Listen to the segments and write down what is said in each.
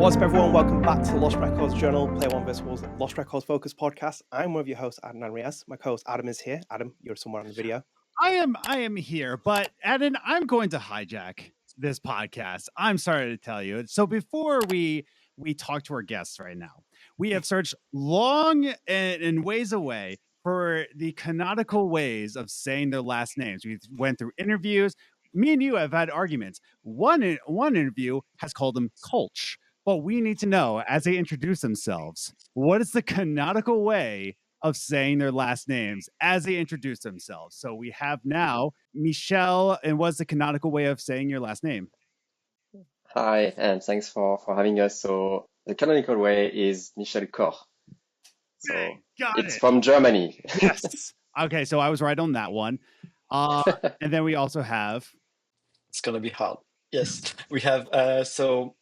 What's up, everyone? Welcome back to the Lost Records Journal, Player One vs. Lost Records Focus podcast. I'm one of your hosts, Adnan and Riaz. My co-host Adam is here. Adam, you're somewhere on the video. I am here, but Adnan, I'm going to hijack this podcast. I'm sorry to tell you. So before we talk to our guests right now, we have searched long and ways away for the canonical ways of saying their last names. We went through interviews. Me and you have had arguments. One interview has called them Koch. But we need to know, as they introduce themselves, what is the canonical way of saying their last names as they introduce themselves? So we have now Michel, and what's the canonical way of saying your last name? Hi, and thanks for having us. So the canonical way is Michel Koch. So it's from Germany. Yes. Okay, so I was right on that one. And then we also have... It's going to be hard. Yes, we have... So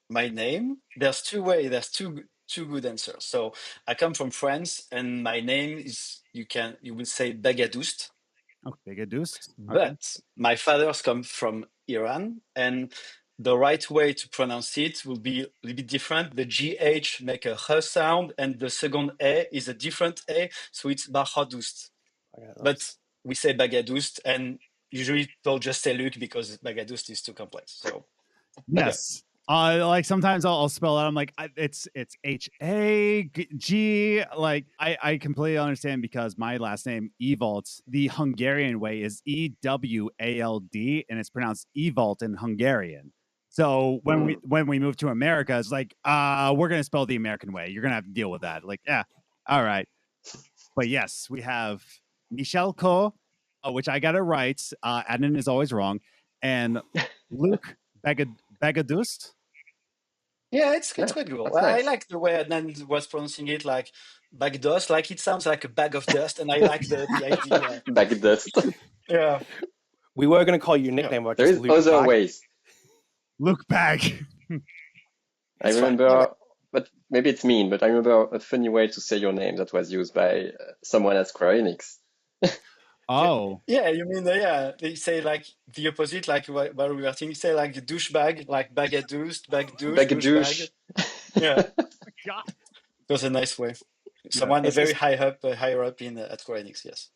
my name, there's two ways, there's two good answers. So I come from France, and my name is, you will say Baghadoust. Oh, Baghadoust. But my father's come from Iran, and the right way to pronounce it will be a little bit different. The GH make a H sound, and the second A is a different A, so it's Baghadoust. But we say Baghadoust, and usually people just say Luc because Baghadoust is too complex. So yes. Like sometimes I'll spell out. I'm like, it's H-A-G. Like I completely understand because my last name Evalt, the Hungarian way is E-W-A-L-D, and it's pronounced Evalt in Hungarian. So when we move to America, it's like, we're gonna spell the American way. You're gonna have to deal with that. Like, yeah, all right. But yes, we have Michel Koch, which I got it right. Adnan is always wrong, and Luc Baghadoust. Yeah, it's quite good. Nice. I like the way Adnan was pronouncing it, like Baghadoust, like it sounds like a bag of dust, and I like the idea. Baghadoust. Yeah. We were going to call you a nickname, but there is Luc other Bag. ways. Luc Bag. I remember, but maybe it's mean, but I remember a funny way to say your name that was used by someone at Square Enix. Oh. Yeah, you mean, they say like the opposite, like what we were saying, say like douchebag, like Baghadoust, douchebag. Yeah. God. It was a nice way. Someone very higher up in at Square Enix, yes.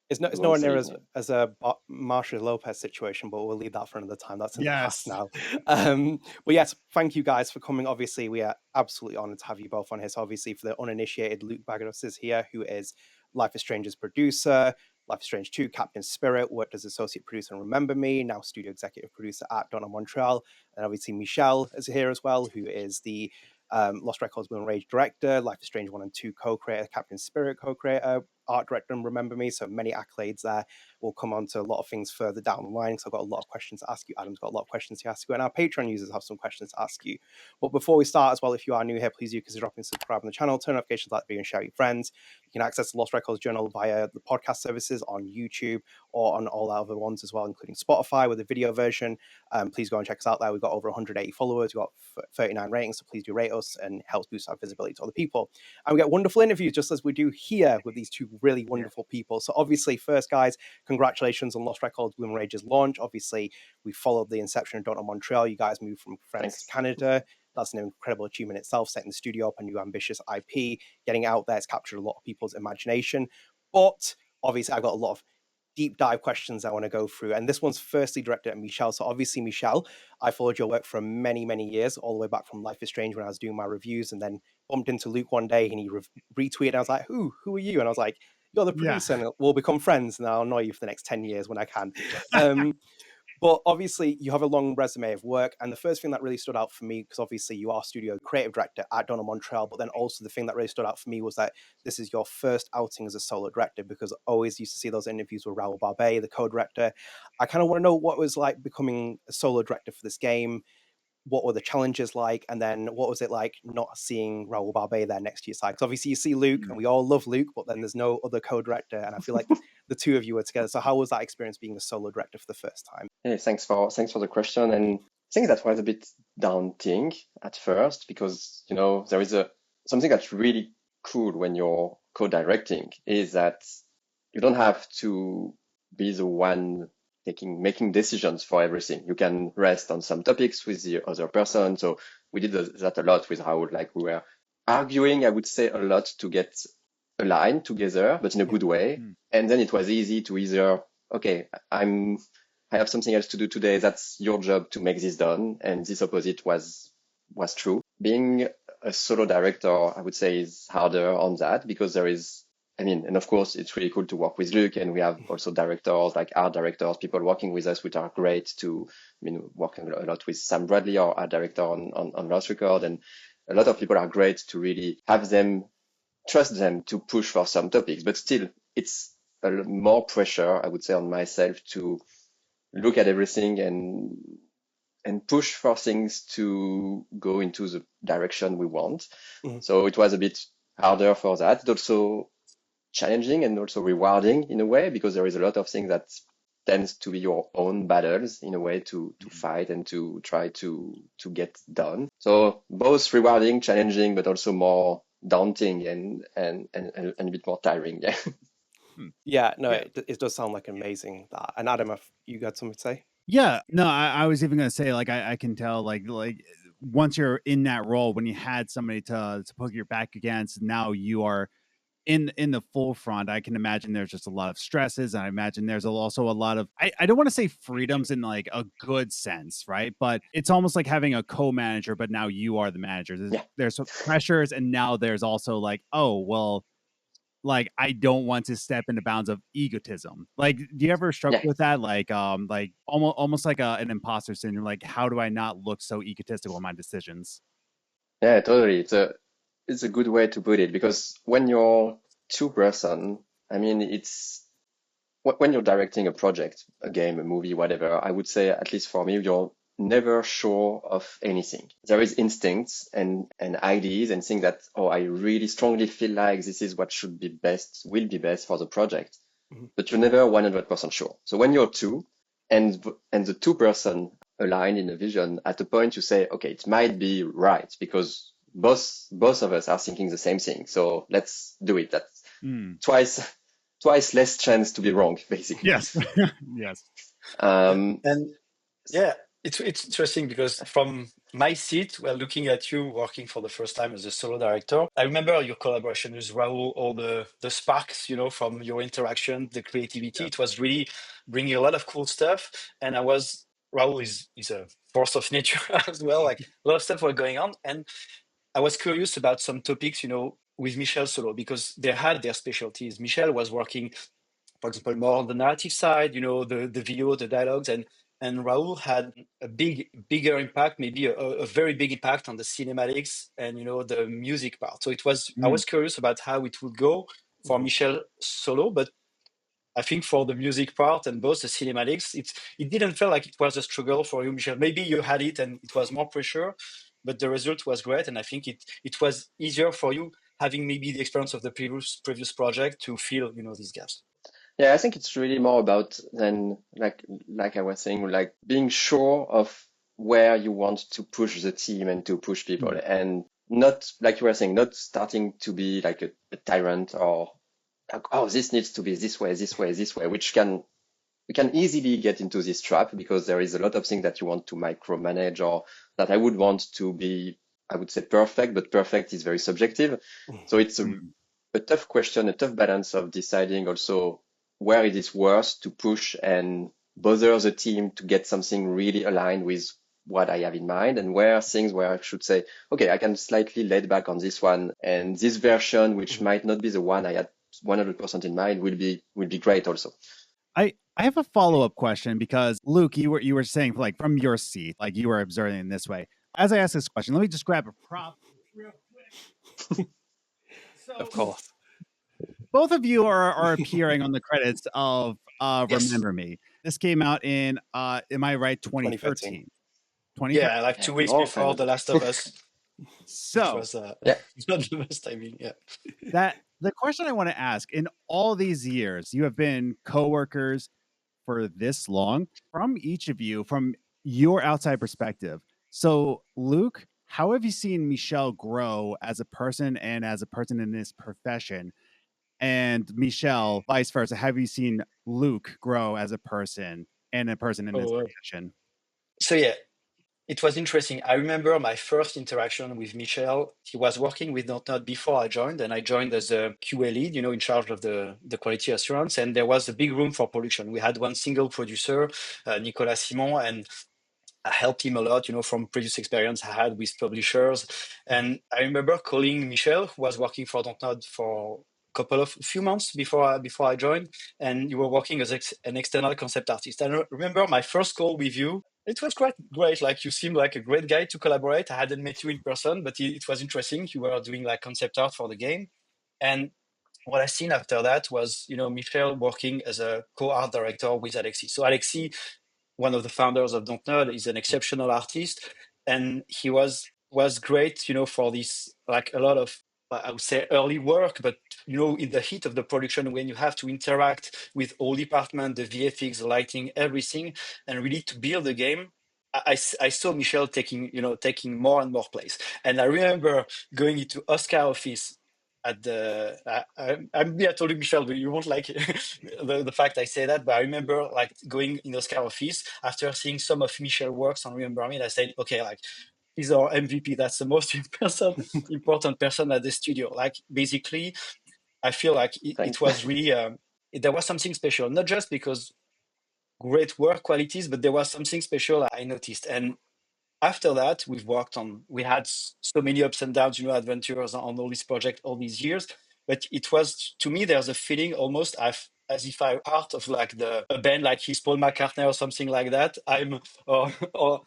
It's nowhere near as a Marsha Lopez situation, but we'll leave that for another time. That's in the past now. But yes, thank you guys for coming. Obviously, we are absolutely honored to have you both on here. So obviously, for the uninitiated, Luc Baghadoust is here, who is Life is Strange's producer, Life is Strange 2, Captain Spirit, worked as associate producer on Remember Me, now studio executive producer at Don't Nod Montreal. And obviously, Michel is here as well, who is the Lost Records Will and Rage director, Life is Strange 1 and 2 co-creator, Captain Spirit co-creator, art director, and Remember Me. So many accolades there. We'll come on to a lot of things further down the line, because I've got a lot of questions to ask you. Adam's got a lot of questions to ask you, and our Patreon users have some questions to ask you. But before we start as well, if you are new here, please do consider dropping subscribe on the channel, turn notifications like the video, and share with your friends. You can access the Lost Records Journal via the podcast services on YouTube or on all our other ones as well, including Spotify with the video version. Please go and check us out there. We've got over 180 followers. We've got 39 ratings, so please do rate us, and helps boost our visibility to other people. And we get wonderful interviews, just as we do here with these two really wonderful people. So obviously, first, guys, congratulations on Lost Records Will and Rage's launch. Obviously, we followed the inception of Don't Nod Montreal. You guys moved from France to Canada. That's an incredible achievement itself, setting the studio up a new ambitious IP, getting out there. It's captured a lot of people's imagination. But obviously, I've got a lot of deep dive questions I want to go through. And this one's firstly directed at Michel. So obviously, Michel, I followed your work for many, many years, all the way back from Life is Strange when I was doing my reviews, and then bumped into Luc one day and he retweeted. And I was like, who are you? And I was like, you're the producer, and we'll become friends, and I'll annoy you for the next 10 years when I can. But obviously, you have a long resume of work. And the first thing that really stood out for me, because obviously you are studio creative director at Don't Nod Montreal, but then also the thing that really stood out for me was that this is your first outing as a solo director, because I always used to see those interviews with Raoul Barbet, the co-director. I kind of want to know what it was like becoming a solo director for this game. What were the challenges like? And then what was it like not seeing Raoul Barbet there next to your side? Because obviously you see Luc, and we all love Luc, but then there's no other co-director. And I feel like the two of you were together. So how was that experience being a solo director for the first time? Hey, thanks for the question. And I think that was a bit daunting at first, because, there is something that's really cool when you're co-directing is that you don't have to be the one making decisions for everything. You can rest on some topics with the other person. So we did that a lot with Raoul. Like we were arguing, I would say, a lot to get aligned together, but in a good way. And then it was easy to either, okay, I have something else to do today. That's your job to make this done. And this opposite was true. Being a solo director, I would say, is harder on that because there is, and of course, it's really cool to work with Luc, and we have also directors, like art directors, people working with us, which are great to, working a lot with Sam Bradley, our art director on Lost Record, and a lot of people are great to really have them, trust them to push for some topics, but still, it's more pressure, I would say, on myself to look at everything and push for things to go into the direction we want. So it was a bit harder for that. It's also challenging and also rewarding in a way, because there is a lot of things that tends to be your own battles in a way to fight and to try to get done. So both rewarding, challenging, but also more daunting and a bit more tiring. Yeah. Yeah, no, it does sound like amazing. And Adam, if you got something to say? Yeah, no, I was even gonna say, like, I can tell, like once you're in that role, when you had somebody to put your back against, now you are in the full front. I can imagine there's just a lot of stresses, and I imagine there's also a lot of, I don't want to say freedoms in like a good sense, right? But it's almost like having a co-manager, but now you are the manager. There's pressures, and now there's also like, oh, well, like, I don't want to step into bounds of egotism. Like, do you ever struggle with that? Like almost like an imposter syndrome. Like, how do I not look so egotistical in my decisions? Yeah, totally. It's a good way to put it, because when you're two-person, it's when you're directing a project, a game, a movie, whatever, I would say, at least for me, you're never sure of anything. There is instincts and ideas and things that, I really strongly feel like this is what will be best for the project. But you're never 100% sure. So when you're two and the two-person aligned in a vision, at a point you say, okay, it might be right because both of us are thinking the same thing. So let's do it. That's twice less chance to be wrong, basically. Yes. Yes. And yeah, it's interesting because from my seat, we're looking at you working for the first time as a solo director. I remember your collaboration with Raoul, all the sparks, from your interaction, the creativity. It was really bringing a lot of cool stuff. And Raoul is a force of nature as well. Like, a lot of stuff were going on. And I was curious about some topics, with Michel solo, because they had their specialties. Michel was working, for example, more on the narrative side, the video, the dialogues, and Raoul had a bigger impact, maybe a very big impact on the cinematics and the music part. So I was curious about how it would go for Michel solo, but I think for the music part and both the cinematics, it didn't feel like it was a struggle for you, Michel. Maybe you had it and it was more pressure, but the result was great, and I think it was easier for you having maybe the experience of the previous project to fill these gaps. Yeah, I think it's really more about then, like I was saying, like being sure of where you want to push the team and to push people, and not, like you were saying, not starting to be like a tyrant or like, this needs to be this way, which we can easily get into this trap because there is a lot of things that you want to micromanage, or that I would want to be, I would say, perfect, but perfect is very subjective. So it's a tough question, a tough balance of deciding also where it is worth to push and bother the team to get something really aligned with what I have in mind, and where I should say, okay, I can slightly let back on this one, and this version, which might not be the one I had 100% in mind, will be great also. I have a follow-up question, because Luc, you were saying, like, from your seat, like you were observing in this way. As I ask this question, let me just grab a prop real quick. So, of course. Both of you are appearing on the credits of Yes. Remember Me. This came out in, am I right, 2013? Yeah, like 2 weeks before The Last of Us. So, which was not the best timing. Yeah. That the question I want to ask, in all these years, you have been coworkers for this long, from each of you, from your outside perspective. So, Luc, how have you seen Michel grow as a person and as a person in this profession? And Michel, vice versa, have you seen Luc grow as a person and a person in this Oh, creation. so yeah, it was interesting. I remember my first interaction with Michel. He was working with Don't Nod before I joined, and I joined as a QA lead, in charge of the quality assurance. And there was a big room for production. We had one single producer, Nicolas Simon, and I helped him a lot, from previous experience I had with publishers. And I remember calling Michel, who was working for Don't Nod for a few months before I joined, and you were working as an external concept artist. And I remember my first call with you. It was great. Like, you seemed like a great guy to collaborate. I hadn't met you in person, but it was interesting. You were doing like concept art for the game. And what I seen after that was, Michel working as a co-art director with Alexis. So Alexis, one of the founders of Don't Nod, is an exceptional artist, and he was great, for this, like, a lot of, I would say, early work, but in the heat of the production, when you have to interact with all departments, the VFX, the lighting, everything, and really to build a game. I saw Michel taking more and more place, and I remember going into Oscar office at the I told you, Michel, but you won't like the fact I say that, but I remember like going in Oscar office after seeing some of Michel works on Remember Me, and I said, okay, like, he's our MVP. That's the most important person at the studio. Like, basically, I feel like it was really there was something special, not just because great work qualities, but there was something special I noticed. And after that, we had so many ups and downs, adventures on all these projects all these years. But it was, to me, there's a feeling almost as if I'm part of like a band, like he's Paul McCartney or something like that. I'm or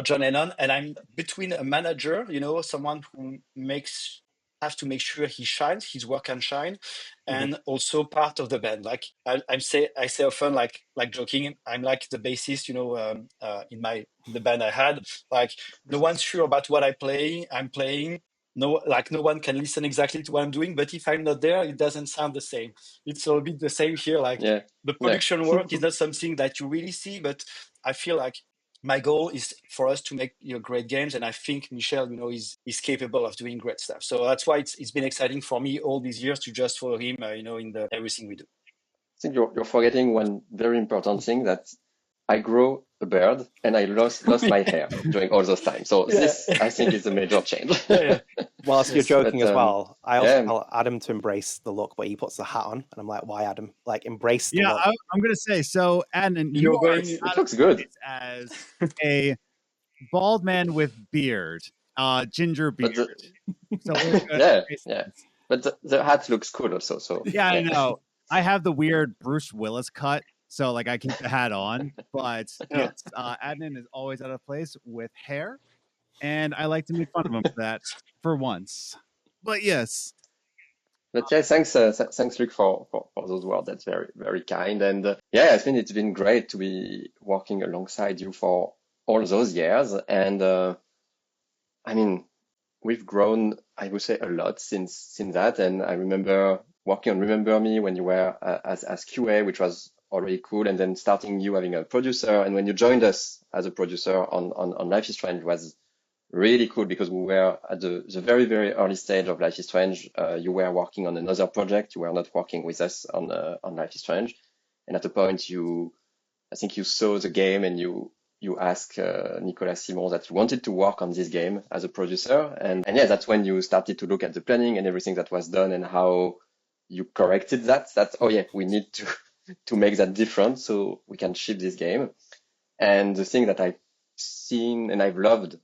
John Lennon, and I'm between a manager, someone who have to make sure his work can shine, and also part of the band. Like I say often, like joking, I'm like the bassist, in the band I had. Like, no one's sure about what I'm playing. No one can listen exactly to what I'm doing, but if I'm not there, it doesn't sound the same. It's a bit the same here. Like, the production work is not something that you really see, but I feel like my goal is for us to make great games, and I think Michel, is capable of doing great stuff. So that's why it's been exciting for me all these years to just follow him, in everything we do. I think you're forgetting one very important thing, that I grew a beard and I lost my hair during all those times. So this, I think, is a major change. Whilst you're joking as well, I also tell Adam to embrace the look, but he puts the hat on, and I'm like, why, Adam? Like, embrace the look. I'm going to say, so Adnan, it looks good as a bald man with beard, ginger beard. But the hat looks cool also. So I know. I have the weird Bruce Willis cut, so like I keep the hat on. But yes, Adnan is always out of place with hair, and I like to make fun of him for that for once. But yes. But yeah, thanks Luc for those words. That's very, very kind. And I think it's been great to be working alongside you for all those years. And I mean, we've grown, I would say, a lot since that. And I remember working on Remember Me when you were as QA, which was already cool. And then starting you having a producer. And when you joined us as a producer on Life is Strange was really cool, because we were at the very, very early stage of Life is Strange. You were working on another project. You were not working with us on Life is Strange. And at a point, I think you saw the game and you asked Nicolas Simon that you wanted to work on this game as a producer. And that's when you started to look at the planning and everything that was done and how you corrected that. We need to make that different so we can ship this game. And the thing that I've seen and I've loved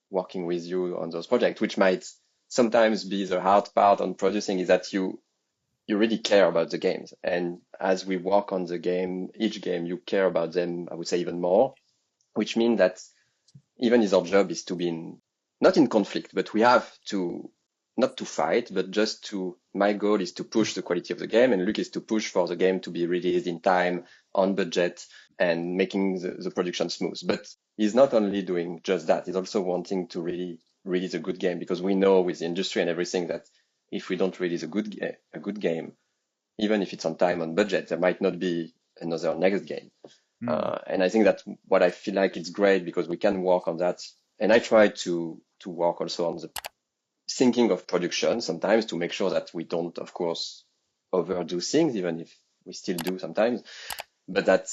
working with you on those projects, which might sometimes be the hard part on producing, is that you really care about the games. And as we work on the game, each game, you care about them, I would say, even more, which means that even if our job is to be not in conflict, but we have to, not to fight, but just my goal is to push the quality of the game, and Luc is to push for the game to be released in time, on budget, and making the production smooth. But he's not only doing just that, he's also wanting to really release a good game, because we know with the industry and everything that if we don't release a good game, even if it's on time, on budget, there might not be another next game. And I think that what I feel like it's great, because we can work on that. And I try to work also on the thinking of production sometimes, to make sure that we don't, of course, overdo things, even if we still do sometimes, but that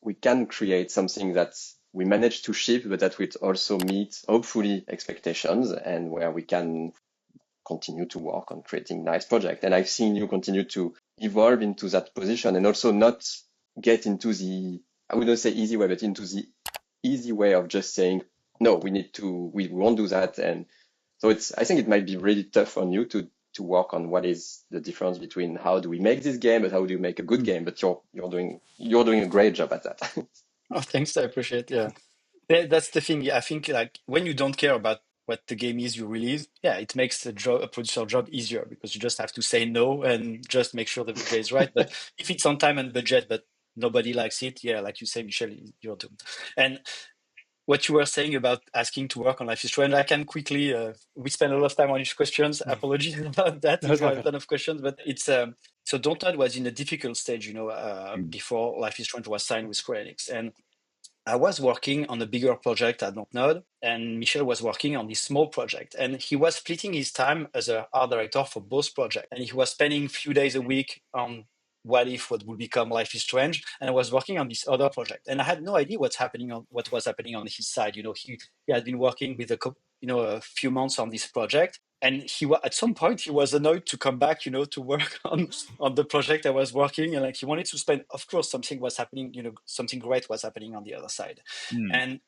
we can create something that we manage to ship, but that will also meet, hopefully, expectations, and where we can continue to work on creating nice projects. And I've seen you continue to evolve into that position, and also not get into the, I wouldn't say easy way, but into the easy way of just saying, no, we won't do that. And so I think it might be really tough on you to work on what is the difference between how do we make this game, but how do you make a good game? But you're doing a great job at that. Oh, thanks. I appreciate it. Yeah. That's the thing. I think like when you don't care about what the game is you release, it makes a producer job easier because you just have to say no and just make sure the budget is right. But if it's on time and budget, but nobody likes it, like you say, Michel, you're doomed. And what you were saying about asking to work on Life is Strange, I can quickly, we spend a lot of time on these questions. Apologies about that. If you have a ton of questions, but it's, so Don't Nod was in a difficult stage, before Life is Strange was signed with Square Enix. And I was working on a bigger project at Don't Nod, and Michel was working on this small project. And he was splitting his time as an art director for both projects. And he was spending a few days a week on what would become Life is Strange, and I was working on this other project. And I had no idea what was happening on his side. He had been working with a few months on this project. And at some point he was annoyed to come back, to work on the project I was working, and like he wanted to spend. Of course, something was happening, something great was happening on the other side. And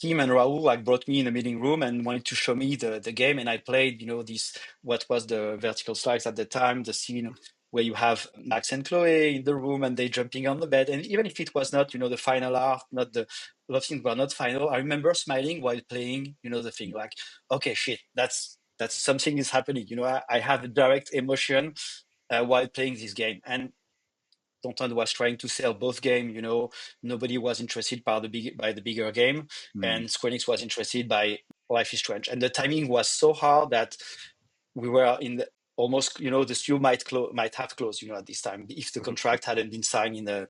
him and Raoul brought me in the meeting room and wanted to show me the game, and I played, this what was the vertical slides at the time, the scene where you have Max and Chloe in the room and they jumping on the bed, and even if it was not, the final art, not the a lot of things were not final, I remember smiling while playing, the thing like, okay, shit, that's something is happening. I have a direct emotion while playing this game. And Don't Nod was trying to sell both games. Nobody was interested by the bigger game, and Square Enix was interested by Life is Strange. And the timing was so hard that we were in almost, the studio might have closed, at this time if the contract hadn't been signed at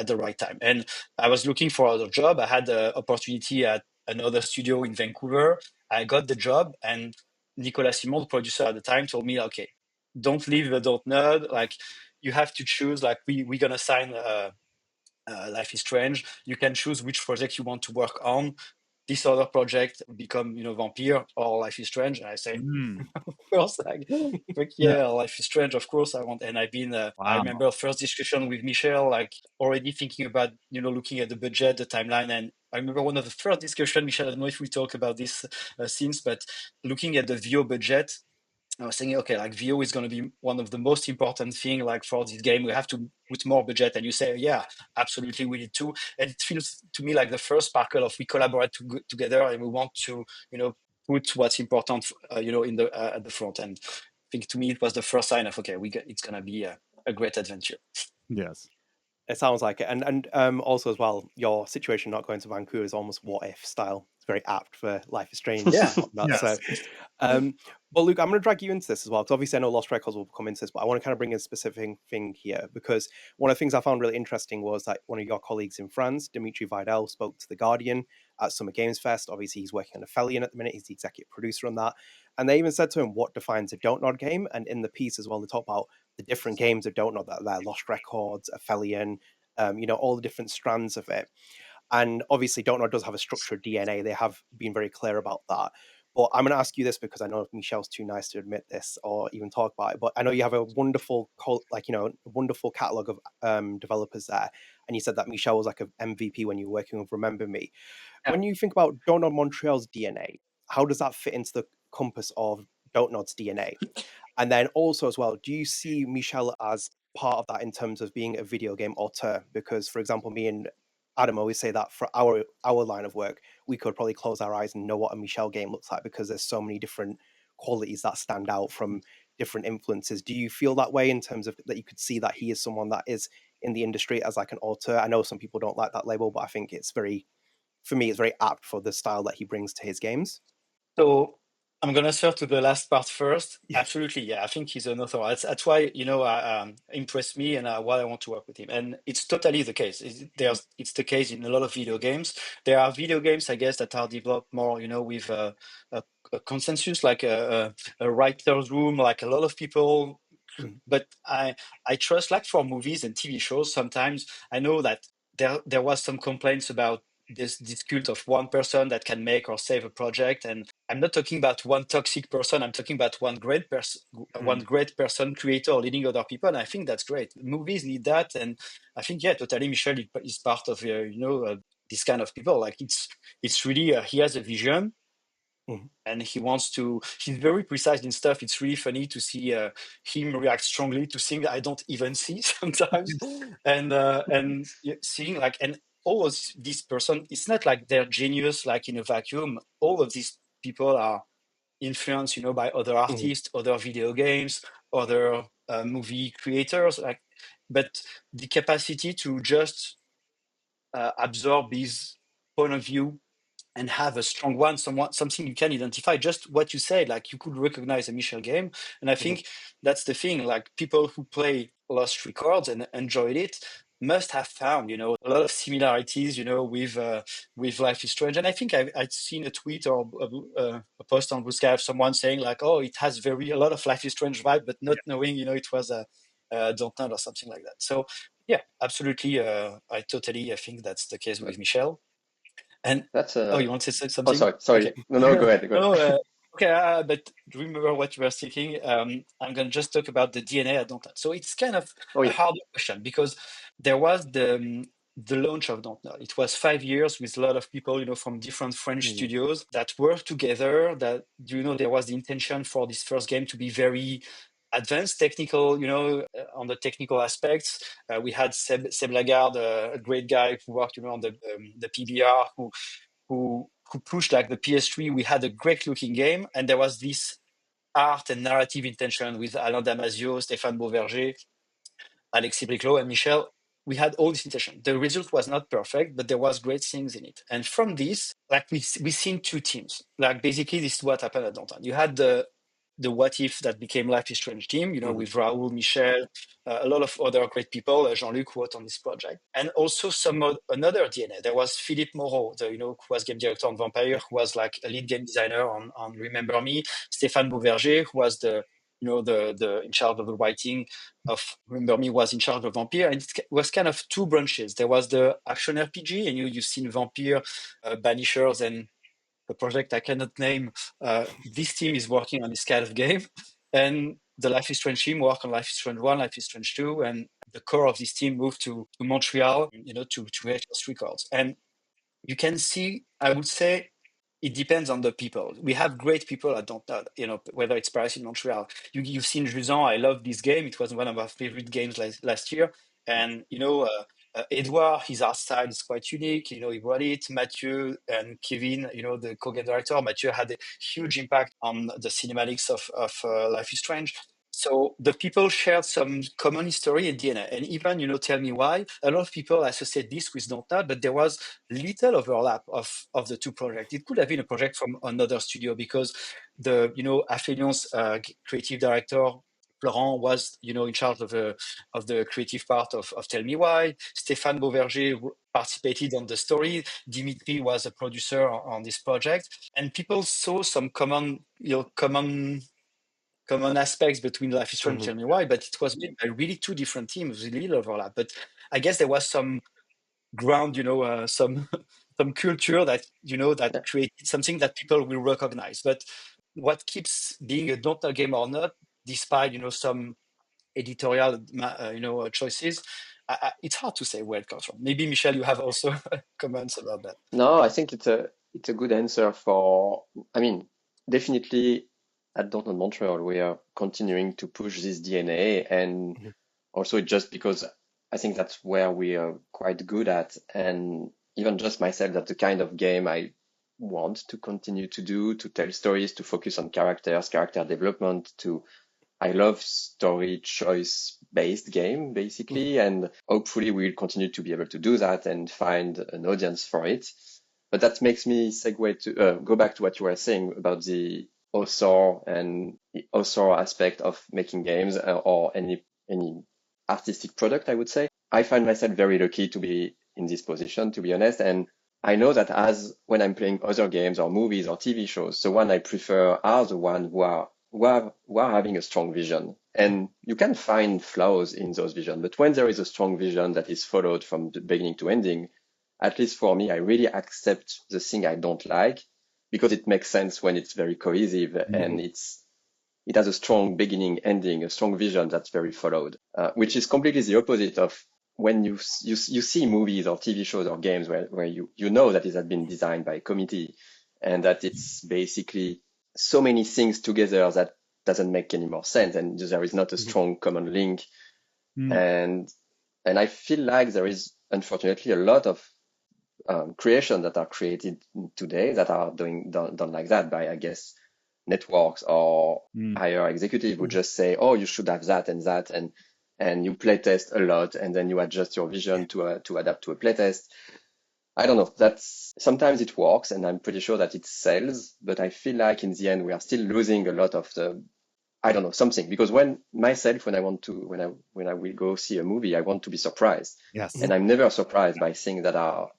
the right time. And I was looking for other job. I had an opportunity at another studio in Vancouver. I got the job, and Nicolas Simon, the producer at the time, told me, okay, don't leave the Don't Nod. You have to choose. We're gonna sign Life is Strange. You can choose which project you want to work on. This other project become, Vampire or Life is Strange. And I say, of course, Life is Strange. Of course, I want. And I've been. I remember first discussion with Michel, already thinking about, looking at the budget, the timeline, and I remember one of the first discussion, Michel. I don't know if we talk about this since, but looking at the VO budget. I was saying, okay, VO is going to be one of the most important thing, for this game. We have to put more budget. And you say, yeah, absolutely, we need to. And it feels to me like the first sparkle of we collaborate together and we want to, put what's important, in the at the front. And I think to me it was the first sign of okay, it's going to be a great adventure. Yes. It sounds like it. And also as well, your situation not going to Vancouver is almost what if style. It's very apt for Life is Strange. Yeah. So, well, Luc, I'm going to drag you into this as well, because obviously I know Lost Records will come into this, but I want to kind of bring in a specific thing here, because one of the things I found really interesting was that one of your colleagues in France, Dimitri Vidal, spoke to The Guardian at Summer Games Fest. Obviously, he's working on Aphelion at the minute. He's the executive producer on that. And they even said to him, what defines a Don't Nod game? And in the piece as well, they talk about the different games of Don't Nod, that they're Lost Records, Aphelion, all the different strands of it. And obviously, Don't Nod does have a structured DNA. They have been very clear about that. But I'm going to ask you this because I know Michel's too nice to admit this or even talk about it. But I know you have a wonderful, wonderful catalog of developers there. And you said that Michel was like an MVP when you were working with Remember Me. Yeah. When you think about Don't Nod Montreal's DNA, how does that fit into the compass of Don't Nod's DNA? And then also as well, do you see Michel as part of that in terms of being a video game auteur? Because, for example, me and Adam always say that for our line of work, we could probably close our eyes and know what a Michel game looks like because there's so many different qualities that stand out from different influences. Do you feel that way in terms of that you could see that he is someone that is in the industry as like an auteur? I know some people don't like that label, but I think for me, it's very apt for the style that he brings to his games. So I'm going to answer to the last part first. Yeah. Absolutely. Yeah, I think he's an author. That's why, impressed me and why I want to work with him. And it's totally the case. It's the case in a lot of video games. There are video games, I guess, that are developed more, with a consensus, like a writer's room, like a lot of people. But I trust, like for movies and TV shows, sometimes I know that there was some complaints about this cult of one person that can make or save a project. And I'm not talking about one toxic person. I'm talking about one great person, creator, leading other people. And I think that's great. Movies need that. And I think, yeah, totally, Michel is part of, this kind of people. Like it's really, he has a vision. And he's very precise in stuff. It's really funny to see him react strongly to things I don't even see sometimes. And seeing like, and all of these person, it's not like they're genius, like in a vacuum. All of these people are influenced, by other artists, other video games, other movie creators, but the capacity to just absorb his point of view and have a strong one, something you can identify. Just what you said, like you could recognize a Michel game. And I think that's the thing, like people who play Lost Records and enjoyed it must have found, a lot of similarities, with Life is Strange. And I think I'd seen a tweet or a post on Busca of someone saying like, oh, it has a lot of Life is Strange vibe, but not knowing, it was a Don't Nod or something like that. So yeah, absolutely. I think that's the case with Michel. And that's you want to say something? Sorry. Okay. No, go ahead. Okay, but remember what you were thinking. I'm going to just talk about the DNA at Don't Nod. So it's kind of a hard question because there was the launch of Don't Nod. It was 5 years with a lot of people, from different French studios that worked together. That there was the intention for this first game to be very advanced technical, on the technical aspects. We had Seb Lagarde, a great guy who worked, on the PBR, who pushed like the PS3. We had a great looking game, and there was this art and narrative intention with Alain Damasio, Stéphane Beauverger, Alexis Briclot, and Michel. We had all this intention. The result was not perfect, but there was great things in it. And from this, like we seen two teams. Like basically, this is what happened at Don't Nod. You had the What If that became Life is Strange team, with Raoul, Michel, a lot of other great people, Jean-Luc who worked on this project. And also another DNA. There was Philippe Moreau, who was game director on Vampire, who was like a lead game designer on Remember Me. Stéphane Beauverger, who was the in charge of the writing of Remember Me, was in charge of Vampire. And it was kind of two branches. There was the action RPG, and you've seen Vampire, Banishers, and a project I cannot name. This team is working on this kind of game, and the Life is Strange team work on Life is Strange 1, Life is Strange 2, and the core of this team moved to Montreal, to create Lost Records. And you can see, I would say, it depends on the people. We have great people at Don't Nod, whether it's Paris in Montreal. You've seen Jusant. I love this game. It was one of our favorite games last year. And, Edouard, his art style is quite unique. He brought it. Mathieu and Kevin, the co-game director, Mathieu had a huge impact on the cinematics of Life is Strange. So the people shared some common history and DNA. And even, Tell Me Why, a lot of people associate this with Don't Nod, but there was little overlap of the two projects. It could have been a project from another studio because the, Affilion's creative director, Florent, was, in charge of the creative part of Tell Me Why. Stéphane Beauverger participated on the story. Dimitri was a producer on this project. And people saw some common aspects between Life is Strange and Tell Me Why, but it was made by really two different teams with little overlap. But I guess there was some ground, some culture that created something that people will recognize. But what keeps being a Don't Nod game or not, despite some editorial choices, it's hard to say where it comes from. Maybe Michel, you have also comments about that. No, I think it's a good answer definitely at Don't Nod Montreal, we are continuing to push this DNA, and also just because I think that's where we are quite good at, and even just myself, that's the kind of game I want to continue to do, to tell stories, to focus on characters, character development, I love story choice based game basically, and hopefully we'll continue to be able to do that and find an audience for it. But that makes me segue to go back to what you were saying about the author and the author aspect of making games or any artistic product, I would say. I find myself very lucky to be in this position, to be honest. And I know that when I'm playing other games or movies or TV shows, the one I prefer are the ones who are who are having a strong vision. And you can find flaws in those visions, but when there is a strong vision that is followed from the beginning to ending, at least for me, I really accept the thing I don't like because it makes sense when it's very cohesive and it has a strong beginning, ending, a strong vision that's very followed, which is completely the opposite of when you see movies or TV shows or games where you know that it has been designed by a committee and that it's basically so many things together that doesn't make any more sense and there is not a strong common link. And I feel like there is unfortunately a lot of creations that are created today that are done like that by, I guess, networks or higher executive would just say, oh, you should have that, and you playtest a lot, and then you adjust your vision to adapt to a playtest. I don't know. Sometimes it works, and I'm pretty sure that it sells, but I feel like in the end we are still losing a lot of the, I don't know, something. Because when I will go see a movie, I want to be surprised. Yes. And I'm never surprised by things that are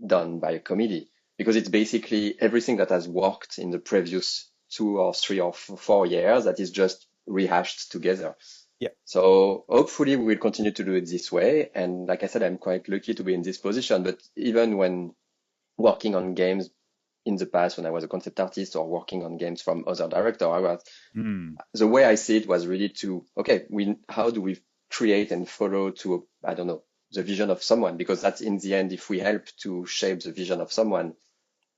done by a committee because it's basically everything that has worked in the previous 2 or 3 or 4 years that is just rehashed together. Yeah. So hopefully we will continue to do it this way. And like I said, I'm quite lucky to be in this position. But even when working on games in the past, when I was a concept artist or working on games from other directors, the way I see it was really how do we create and follow to, I don't know, the vision of someone? Because that's in the end, if we help to shape the vision of someone,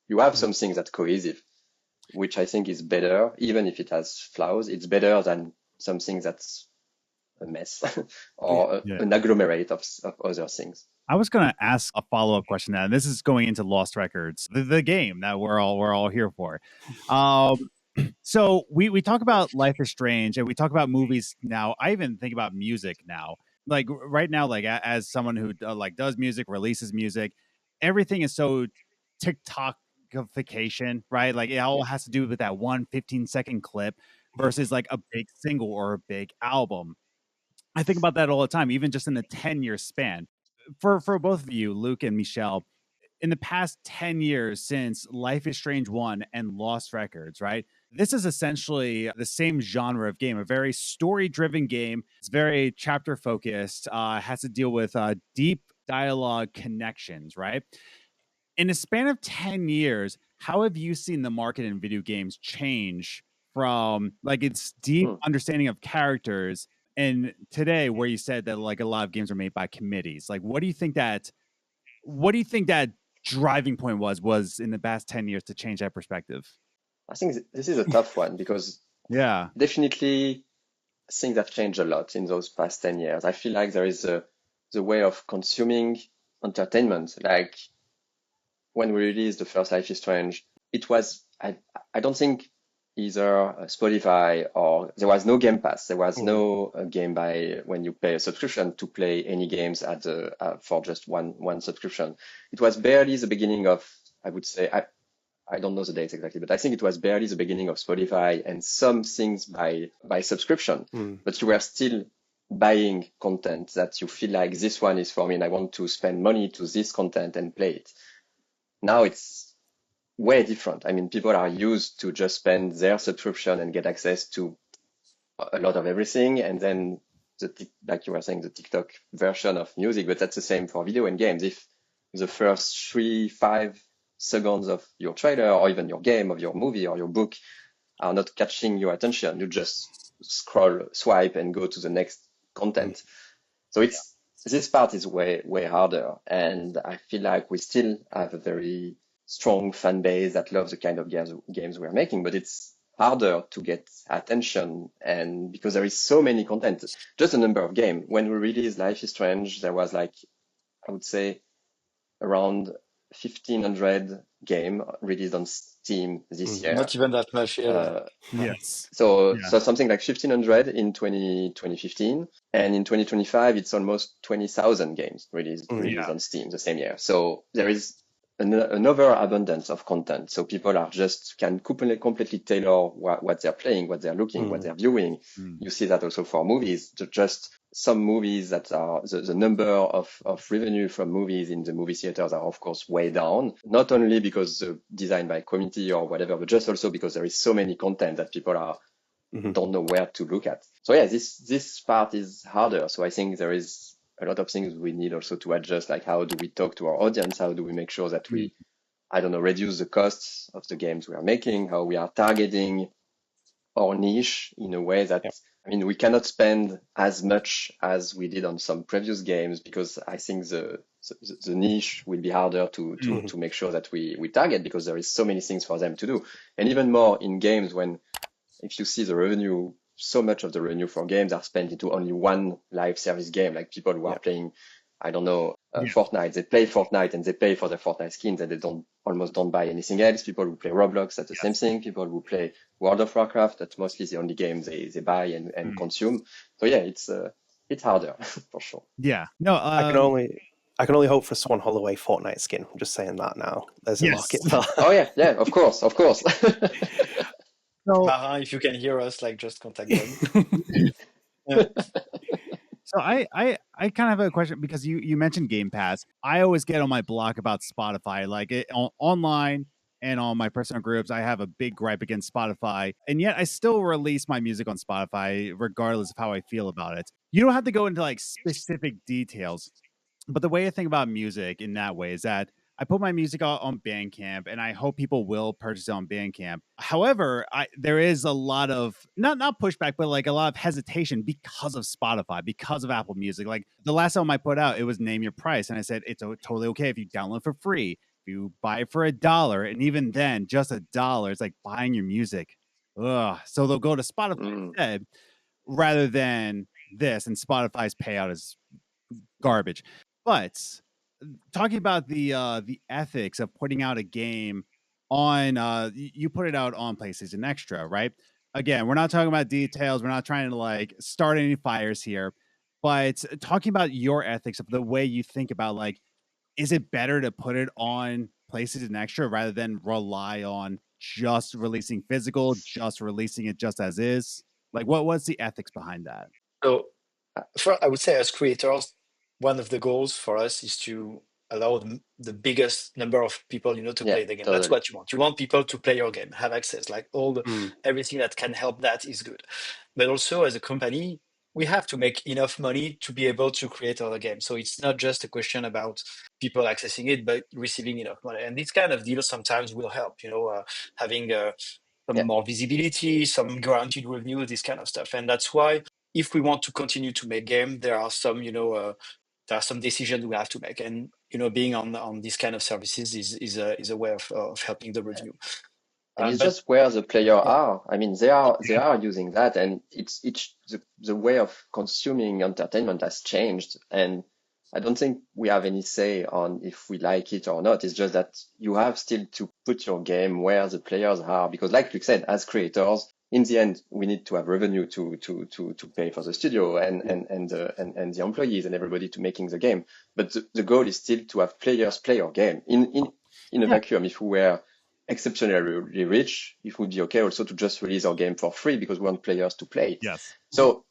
you have something that's cohesive, which I think is better, even if it has flaws. It's better than something that's a mess or an agglomerate of other things. I was going to ask a follow-up question now, and this is going into Lost Records, the game that we're all here for. So we talk about Life is Strange, and we talk about movies now. I even think about music now. Like right now, like as someone who does music, releases music, everything is so TikTokification, right? Like it all has to do with that 1 15-second clip versus like a big single or a big album. I think about that all the time, even just in the 10-year span. For both of you, Luc and Michel, in the past 10 years since Life is Strange 1 and Lost Records, right? This is essentially the same genre of game, a very story-driven game. It's very chapter-focused, has to deal with deep dialogue connections, right? In a span of 10 years, how have you seen the market in video games change from like its deep understanding of characters and today where you said that like a lot of games are made by committees? Like, what do you think that driving point was in the past 10 years to change that perspective? I think this is a tough one because definitely things have changed a lot in those past 10 years. I feel like there is the way of consuming entertainment. Like when we released the first Life is Strange, it was, I don't think either Spotify or there was no Game Pass. There was no game by when you pay a subscription to play any games for just one subscription. It was barely the beginning of, I would say, I don't know the dates exactly, but I think it was barely the beginning of Spotify and some things by subscription. But you were still buying content that you feel like this one is for me and I want to spend money to this content and play it. Now it's way different. I mean, people are used to just spend their subscription and get access to a lot of everything. And then, like you were saying, the TikTok version of music, but that's the same for video and games. If the first 3-5 seconds of your trailer or even your game of your movie or your book are not catching your attention, you just swipe and go to the next content. So this part is way harder. And I feel like we still have a very strong fan base that loves the kind of games we're making, but it's harder to get attention. And because there is so many content, just a number of games. When we released Life is Strange, there was like, I would say around 1,500 game released on Steam this year. Not even that much. Yes. So something like 1,500 in 2015. And in 2025, it's almost 20,000 games released on Steam the same year. So there is an overabundance of content. So people are can completely tailor what they're playing, what they're looking, what they're viewing. You see that also for movies. Just some movies that are the number of revenue from movies in the movie theaters are of course way down, not only because designed by committee or whatever, but just also because there is so many content that people are don't know where to look at. So yeah, this part is harder. So I think there is a lot of things we need also to adjust, like how do we talk to our audience? How do we make sure that we, I don't know, reduce the costs of the games we are making, how we are targeting our niche in a way that, I mean, we cannot spend as much as we did on some previous games, because I think the niche will be harder to make sure that we target, because there is so many things for them to do. And even more in games, when if you see the revenue, so much of the revenue for games are spent into only one live service game, like people who are playing, I don't know, Fortnite. They play Fortnite and they pay for their Fortnite skins, and they almost don't buy anything else. People who play Roblox, that's the same thing. People who play World of Warcraft, that's mostly the only game they buy and consume. So yeah, it's harder for sure. Yeah. No, I can only hope for a Swann Holloway Fortnite skin. I'm just saying that now. There's a market for that. Oh yeah, of course. So, if you can hear us, like, just contact them. So I kind of have a question, because you mentioned Game Pass. I always get on my block about Spotify, like online and on my personal groups. I have a big gripe against Spotify, and yet I still release my music on Spotify regardless of how I feel about it. You don't have to go into like specific details, but the way I think about music in that way is that I put my music out on Bandcamp, and I hope people will purchase it on Bandcamp. However, there is a lot of not pushback, but like a lot of hesitation because of Spotify, because of Apple Music. Like the last album I put out, it was Name Your Price, and I said it's totally okay if you download for free, if you buy it for $1, and even then, just $1, it's like buying your music. Ugh. So they'll go to Spotify instead, rather than this, and Spotify's payout is garbage. But talking about the ethics of putting out a game on you put it out on PlayStation Extra, right? Again, we're not talking about details, we're not trying to like start any fires here, but talking about your ethics of the way you think about, like, is it better to put it on PlayStation Extra rather than rely on just releasing physical, just releasing it just as is? Like, what's the ethics behind that? So I would say, as creators, one of the goals for us is to allow the biggest number of people, to play the game. Totally. That's what you want. You want people to play your game, have access, like everything that can help that is good. But also, as a company, we have to make enough money to be able to create other games. So it's not just a question about people accessing it, but receiving enough money. And these kind of deals sometimes will help, having some more visibility, some guaranteed revenue, this kind of stuff. And that's why, if we want to continue to make game, there are some, there are some decisions we have to make. And, being on these kind of services is a way of helping the revenue. And it's just where the player are. I mean, they are using that, and it's the way of consuming entertainment has changed. And I don't think we have any say on if we like it or not. It's just that you have still to put your game where the players are, because, like Luc said, as creators, in the end, we need to have revenue to pay for the studio and the employees and everybody to making the game. But the goal is still to have players play your game. In a vacuum, if we were exceptionally rich, it would be okay also to just release our game for free, because we want players to play. Yes. So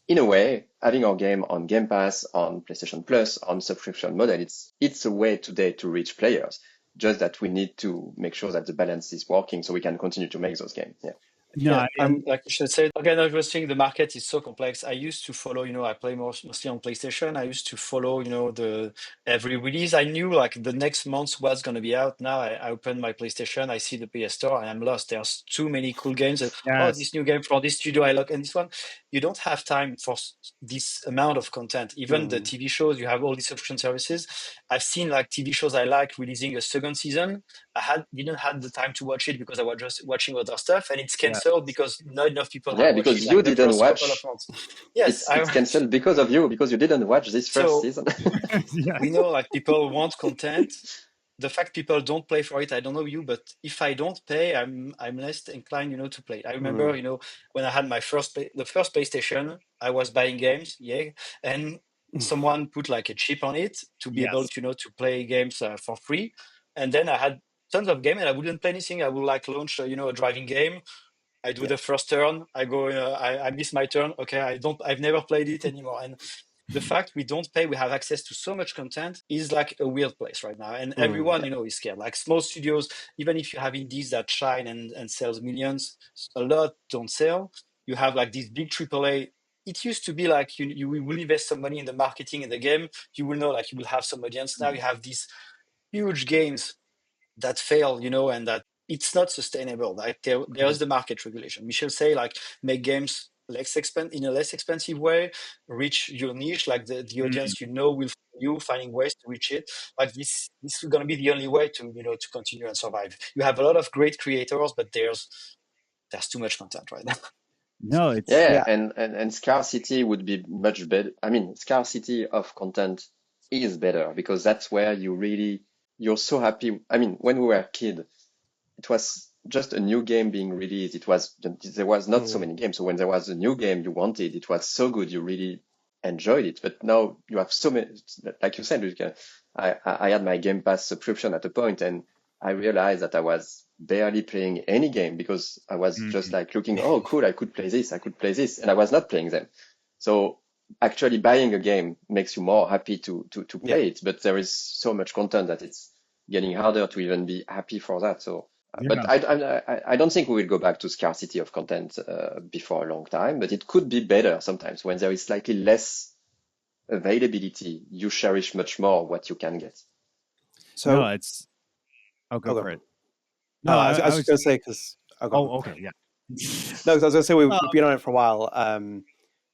in a way, having our game on Game Pass, on PlayStation Plus, on subscription model, it's a way today to reach players. Just that we need to make sure that the balance is working so we can continue to make those games. Yeah. No, and like you should say, again, I was saying the market is so complex. I used to follow, I play mostly on PlayStation. I used to follow, the every release. I knew like the next month was going to be out. Now I open my PlayStation, I see the PS Store, and I'm lost. There's too many cool games. Oh, this new game from this studio I like, and this one. You don't have time for this amount of content. Even the TV shows, you have all these subscription services. I've seen like TV shows I like releasing a second season. Didn't have the time to watch it because I was just watching other stuff, and it's canceled because not enough people have watched because it. You didn't watch. Yes, it's canceled because of you, because you didn't watch this first season. We know like people want content. The fact people don't play for it, I don't know you, but if I don't pay, I'm less inclined, to play. I remember, when I had the first PlayStation, I was buying games, and someone put like a chip on it to be able to, to play games for free. And then I had tons of games, and I wouldn't play anything. I would like launch, a driving game. I do the first turn. I go. I miss my turn. Okay, I've never played it anymore. And the fact we don't pay, we have access to so much content, is like a weird place right now. And everyone, is scared. Like small studios, even if you have indies that shine and sells millions, a lot don't sell. you have like this big AAA. It used to be like you will invest some money in the marketing in the game. You will know like you will have some audience. Now you have these huge games that fail, and that it's not sustainable. Like there's the market regulation. Michel say like make games in a less expensive way, reach your niche, like the audience will follow you, finding ways to reach it. Like this is going to be the only way to to continue and survive. You have a lot of great creators, but there's too much content right now. No, it's and scarcity would be much better. I mean, scarcity of content is better because that's where you're so happy. I mean, when we were a kid, it was just a new game being released. There was not so many games. So when there was a new game you wanted, it was so good. You really enjoyed it. But now you have so many, like you said, Luc, I had my Game Pass subscription at a point and I realized that I was barely playing any game because I was just like looking, oh, cool, I could play this, and I was not playing them. So actually buying a game makes you more happy to play it, but there is so much content that it's getting harder to even be happy for that. So, but I don't think we will go back to scarcity of content before a long time, but it could be better sometimes when there is slightly less availability. You cherish much more what you can get. So go for it. No, I was just going to say because okay, yeah. No, because I was going to say we've been on it for a while.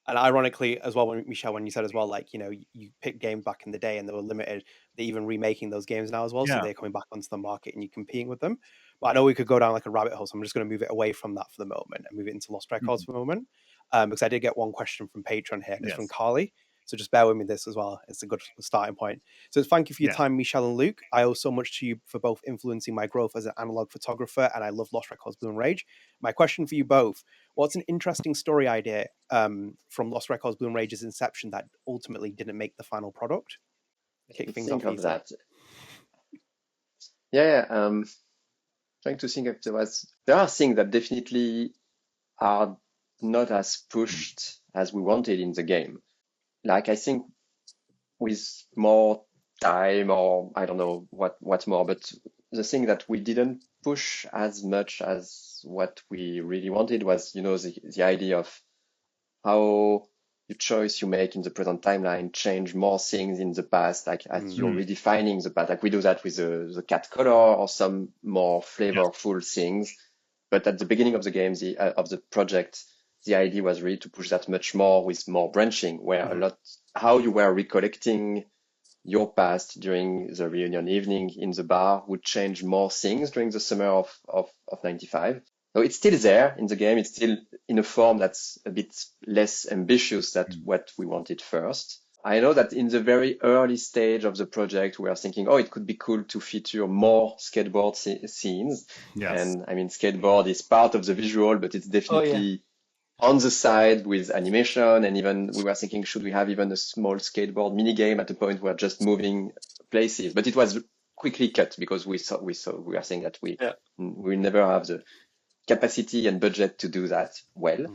And ironically, as well, when you said as well, like, you picked games back in the day and they were limited. They're even remaking those games now as well. So they're coming back onto the market and you're competing with them. But I know we could go down like a rabbit hole. So I'm just going to move it away from that for the moment and move it into Lost Records for the moment. Because I did get one question from Patreon here. It's from Carly. So just bear with me this as well. It's a good starting point. So thank you for your time, Michel and Luc. I owe so much to you for both influencing my growth as an analog photographer, and I love Lost Records Bloom Rage. My question for you both, what's an interesting story idea from Lost Records Bloom Rage's inception that ultimately didn't make the final product? Kick things off of that. Trying to think if there are things that definitely are not as pushed as we wanted in the game. Like, I think with more time, or I don't know what more, but the thing that we didn't push as much as what we really wanted was, the idea of how the choice you make in the present timeline change more things in the past, like as you're redefining the past. Like we do that with the cat color or some more flavorful things. But at the beginning of the game, of the project, the idea was really to push that much more with more branching, where how you were recollecting your past during the reunion evening in the bar would change more things during the summer of 95. So it's still there in the game. It's still in a form that's a bit less ambitious than what we wanted first. I know that in the very early stage of the project, we are thinking, it could be cool to feature more skateboard scenes. Yes. And I mean, skateboard is part of the visual, but it's definitely on the side with animation. And even we were thinking, should we have even a small skateboard mini game at a point where just moving places? But it was quickly cut because we are saying that we never have the capacity and budget to do that well.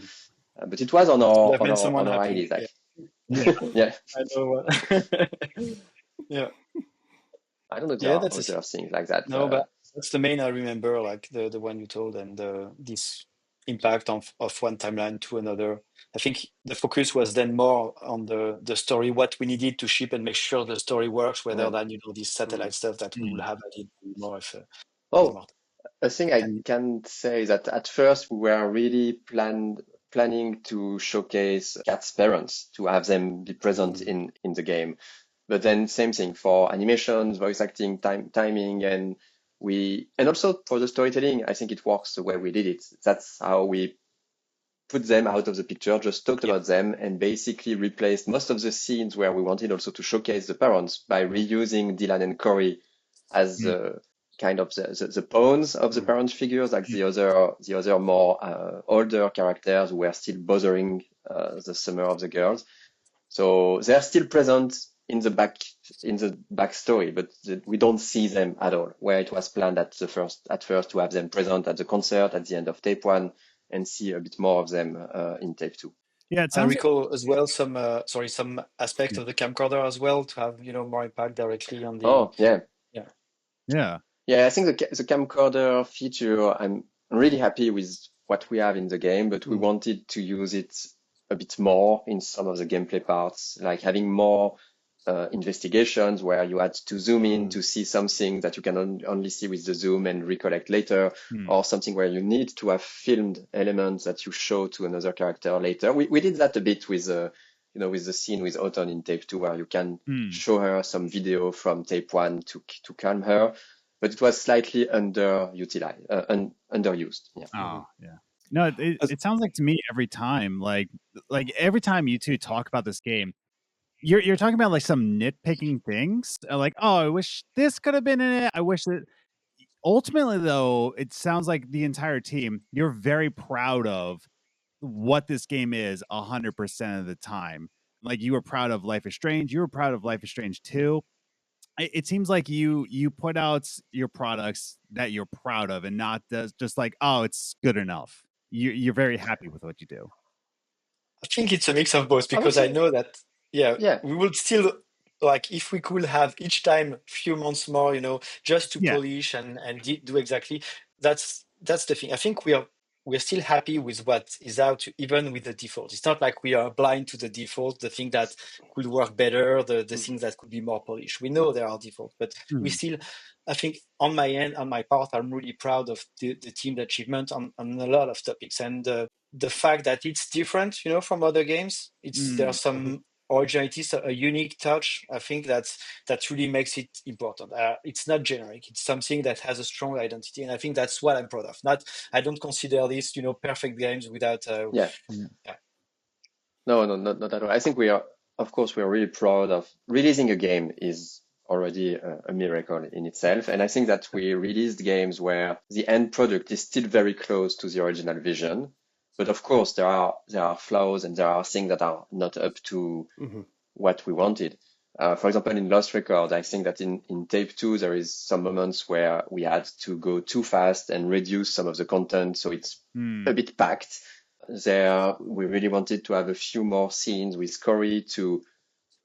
But it was on our ideas. I know. I don't know if there are other things like that. No, but that's the main I remember, like the one you told, and this impact of one timeline to another. I think the focus was then more on the story, what we needed to ship and make sure the story works, rather than this satellite stuff that we will have added more of. A thing I can say is that at first we were really planning to showcase Cat's parents, to have them be present in the game. But then same thing for animations, voice acting, timing, and also for the storytelling, I think it works the way we did it. That's how we put them out of the picture, just talked about them, and basically replaced most of the scenes where we wanted also to showcase the parents by reusing Dylan and Corey as kind of the pawns of the parent figures, like the other more older characters who were still bothering the summer of the girls. So they're still present in the backstory, but we don't see them at all. Where it was planned at first to have them present at the concert at the end of tape 1 and see a bit more of them in tape 2. Yeah, I recall as well some aspect of the camcorder as well to have more impact directly on the. Yeah. I think the camcorder feature, I'm really happy with what we have in the game, but we wanted to use it a bit more in some of the gameplay parts, like having more investigations where you had to zoom in to see something that you can only see with the zoom and recollect later, or something where you need to have filmed elements that you show to another character later. We did that a bit with with the scene with Autumn in tape 2, where you can show her some video from tape 1 to calm her, but it was slightly underutilized, underused. Yeah. Oh, yeah. No, it sounds like to me every time, like every time you two talk about this game, you're talking about like some nitpicking things, like, oh, I wish this could have been in it. I wish that. Ultimately, though, it sounds like the entire team, you're very proud of what this game is 100% of the time. Like, you were proud of Life is Strange. You were proud of Life is Strange 2. It seems like you put out your products that you're proud of, and not just like, oh, it's good enough. You're very happy with what you do. I think it's a mix of both, because I know that, we would still, like, if we could have each time few months more, just to polish and do exactly, that's the thing. I think we're still happy with what is out, even with the default. It's not like we are blind to the default, the thing that could work better, the things that could be more polished. We know there are defaults, but we still, I think on my part, I'm really proud of the team's achievement on a lot of topics. And the fact that it's different, from other games, there's some originality, a unique touch. I think that really makes it important. It's not generic. It's something that has a strong identity, and I think that's what I'm proud of. I don't consider this, perfect games without. No, not at all. I think we are really proud of releasing a game is already a miracle in itself. And I think that we released games where the end product is still very close to the original vision. But of course, there are flaws and there are things that are not up to what we wanted. For example, in Lost Record, I think that in tape 2, there is some moments where we had to go too fast and reduce some of the content. So it's a bit packed. There, we really wanted to have a few more scenes with Corey to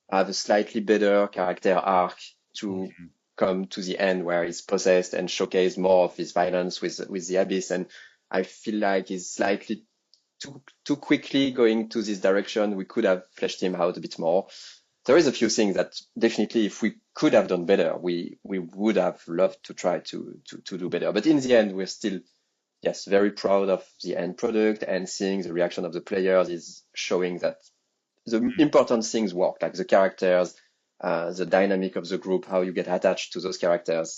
have a slightly better character arc to come to the end where he's possessed and showcase more of his violence with the Abyss. And I feel like he's slightly too quickly going to this direction. We could have fleshed him out a bit more. There is a few things that definitely, if we could have done better, we would have loved to try to do better. But in the end, we're still, very proud of the end product, and seeing the reaction of the players is showing that the important things work, like the characters, the dynamic of the group, how you get attached to those characters.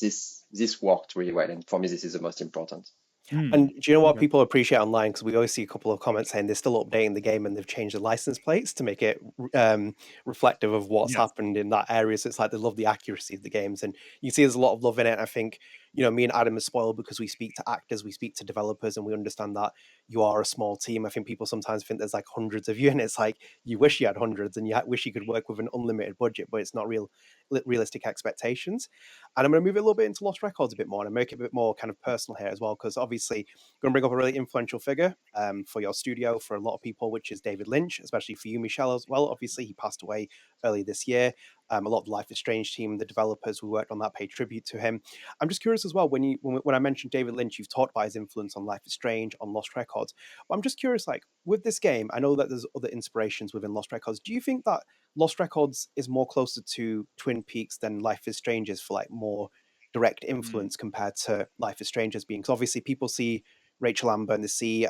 This worked really well, and for me, this is the most important. And do you know what people appreciate online? Because we always see a couple of comments saying they're still updating the game and they've changed the license plates to make it reflective of what's happened in that area. So it's like they love the accuracy of the games, and you see there's a lot of love in it. I think, me and Adam are spoiled because we speak to actors, we speak to developers, and we understand that you are a small team. I think people sometimes think there's like hundreds of you, and it's like you wish you had hundreds and you wish you could work with an unlimited budget, but it's not realistic expectations. And I'm going to move it a little bit into Lost Records a bit more and make it a bit more kind of personal here as well, because obviously I'm going to bring up a really influential figure for your studio, for a lot of people, which is David Lynch, especially for you, Michel, as well. Obviously, he passed away early this year. A lot of the Life is Strange team, the developers who worked on that, paid tribute to him. I'm just curious as well, when I mentioned David Lynch, you've talked about his influence on Life is Strange, on Lost Records. But I'm just curious, like, with this game, I know that there's other inspirations within Lost Records. Do you think that Lost Records is more closer to Twin Peaks than Life is Strange is, for like more direct influence compared to Life is Strange as being? Because obviously people see Rachel Amber and they see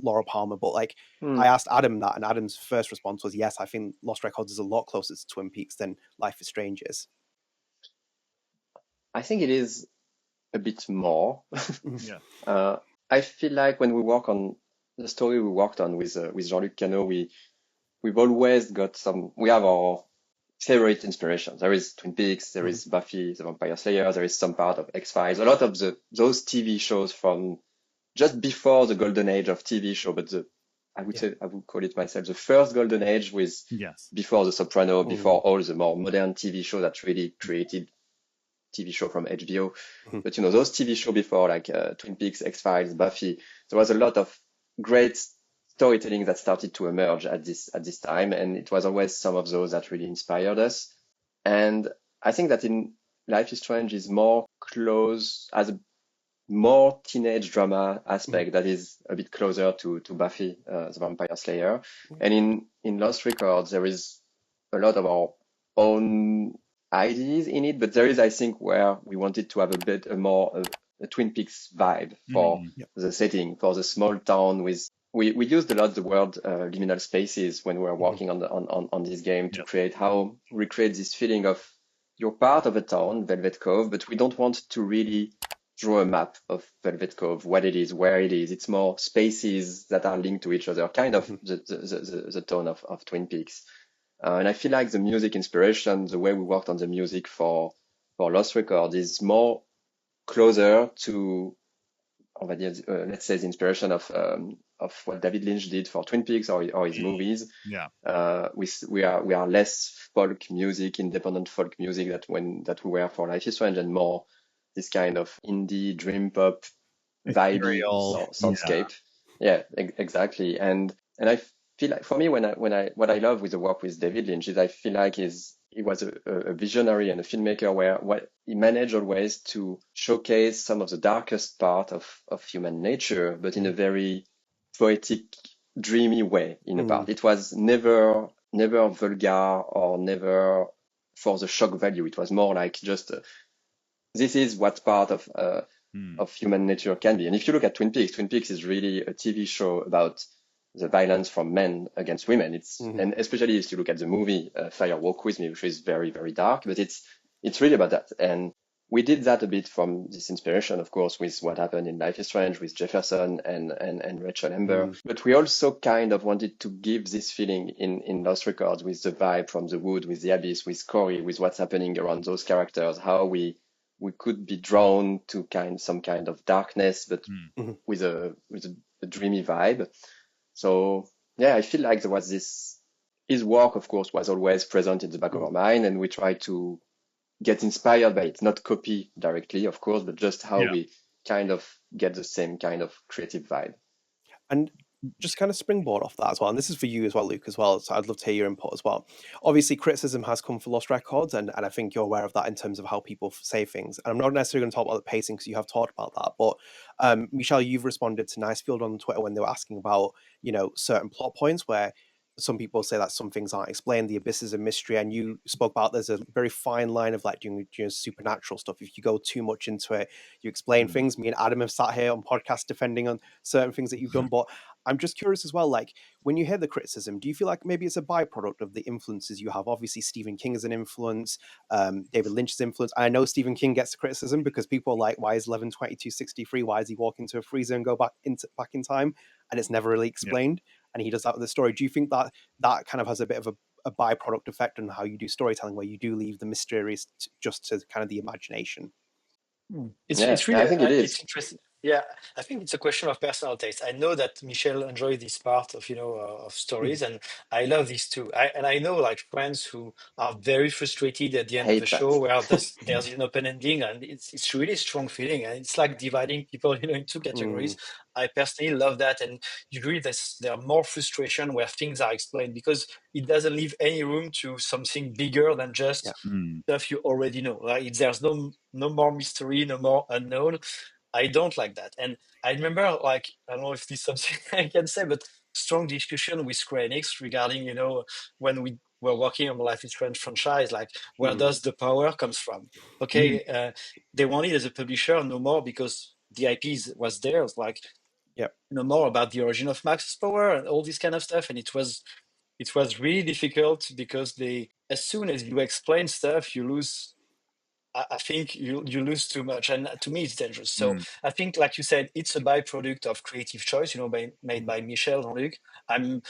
Laura Palmer, but like I asked Adam that, and Adam's first response was, yes, I think Lost Records is a lot closer to Twin Peaks than Life is Strange is. I think it is a bit more. I feel like when we work on the story we worked on with Jean-Luc Cano, we've always got we have our favorite inspirations. There is Twin Peaks, there is Buffy the Vampire Slayer, there is some part of X-Files, a lot of those TV shows from just before the golden age of TV show, but I would call it myself the first golden age, with before The Soprano, before all the more modern TV show that really created TV show from HBO. But those TV show before, like Twin Peaks, X-Files, Buffy, there was a lot of great storytelling that started to emerge at this time, and it was always some of those that really inspired us. And I think that in Life is Strange is more close, as a more teenage drama aspect that is a bit closer to Buffy, the Vampire Slayer. And in Lost Records, there is a lot of our own ideas in it, but there is, I think, where we wanted to have a bit more a Twin Peaks vibe for the setting, for the small town with. We used a lot the word liminal spaces when we were working on this game to recreate this feeling of you're part of a town, Velvet Cove, but we don't want to really draw a map of Velvet Cove, what it is, where it is. It's more spaces that are linked to each other, kind of the tone of Twin Peaks. And I feel like the music inspiration, the way we worked on the music for Lost Record is more closer to, let's say, the inspiration of what David Lynch did for Twin Peaks or his movies. We are less folk music, independent folk music that we were for Life is Strange, and more this kind of indie dream pop vibey soundscape. Exactly. And I feel like for me what I love with the work with David Lynch is I feel like he was a visionary and a filmmaker where he managed always to showcase some of the darkest part of human nature, but in a very poetic, dreamy way in a part. It was never vulgar or never for the shock value. It was more like just this is what part of human nature can be. And if you look at Twin Peaks is really a TV show about the violence from men against women. And especially if you look at the movie Fire Walk With Me, which is very, very dark, but it's really about that. And we did that a bit from this inspiration, of course, with what happened in Life is Strange with Jefferson and Rachel Amber. But we also kind of wanted to give this feeling in Lost Records with the vibe from the wood, with the abyss, with Corey, with what's happening around those characters, how we could be drawn to some kind of darkness, but with a dreamy vibe. So yeah, I feel like there was his work, of course, was always present in the back of our mind, and we try to get inspired by it, not copy directly, of course, but just how we kind of get the same kind of creative vibe. And just kind of springboard off that as well, and this is for you as well, Luc, as well, so I'd love to hear your input as well. Obviously, criticism has come for Lost Records, and I think you're aware of that in terms of how people say things. And I'm not necessarily going to talk about the pacing because you have talked about that, but Michel, you've responded to Nicefield on Twitter when they were asking about, certain plot points where some people say that some things aren't explained, the abyss is a mystery, and you spoke about there's a very fine line of like doing supernatural stuff. If you go too much into it, you explain things. Me and Adam have sat here on podcasts defending on certain things that you've done, but I'm just curious as well, like when you hear the criticism, do you feel like maybe it's a byproduct of the influences you have? Obviously, Stephen King is an influence, David Lynch's influence. I know Stephen King gets criticism because people are like, why is 11/22/63? Why is he walking to a freezer and go back in time? And it's never really explained. And he does that with the story. Do you think that kind of has a bit of a byproduct effect on how you do storytelling, where you do leave the mysterious just to kind of the imagination? It's really, I think it is. it's interesting. Yeah, I think it's a question of personal taste. I know that Michel enjoys this part of of stories, and I love this too. I know like friends who are very frustrated at the end of the show where there's an open ending, and it's really strong feeling, and it's like dividing people in two categories. I personally love that, and usually there are more frustration where things are explained because it doesn't leave any room to something bigger than just stuff you already know. Right? There's no more mystery, no more unknown. I don't like that. And I remember, like, I don't know if this is something I can say, but strong discussion with Square Enix regarding, when we were working on Life is Strange franchise, like, where does the power comes from? Okay, they wanted as a publisher no more because the IP was theirs, like, no more about the origin of Max's power and all this kind of stuff. And it was really difficult because as soon as you explain stuff, you lose. I think you lose too much, and to me it's dangerous. So I think, like you said, it's a byproduct of creative choice, made by Michel and Luc.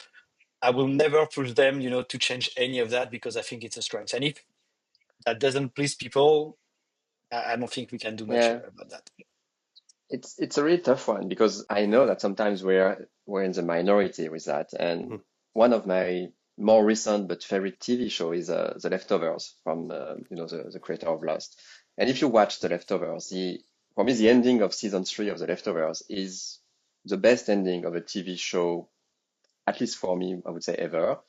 I will never push them, to change any of that because I think it's a strength. And if that doesn't please people, I don't think we can do much about that. It's a really tough one because I know that sometimes we're in the minority with that. And one of my more recent but favorite TV show is The Leftovers from the creator of Lost. And if you watch The Leftovers, for me the ending of season 3 of The Leftovers is the best ending of a TV show, at least for me, I would say ever.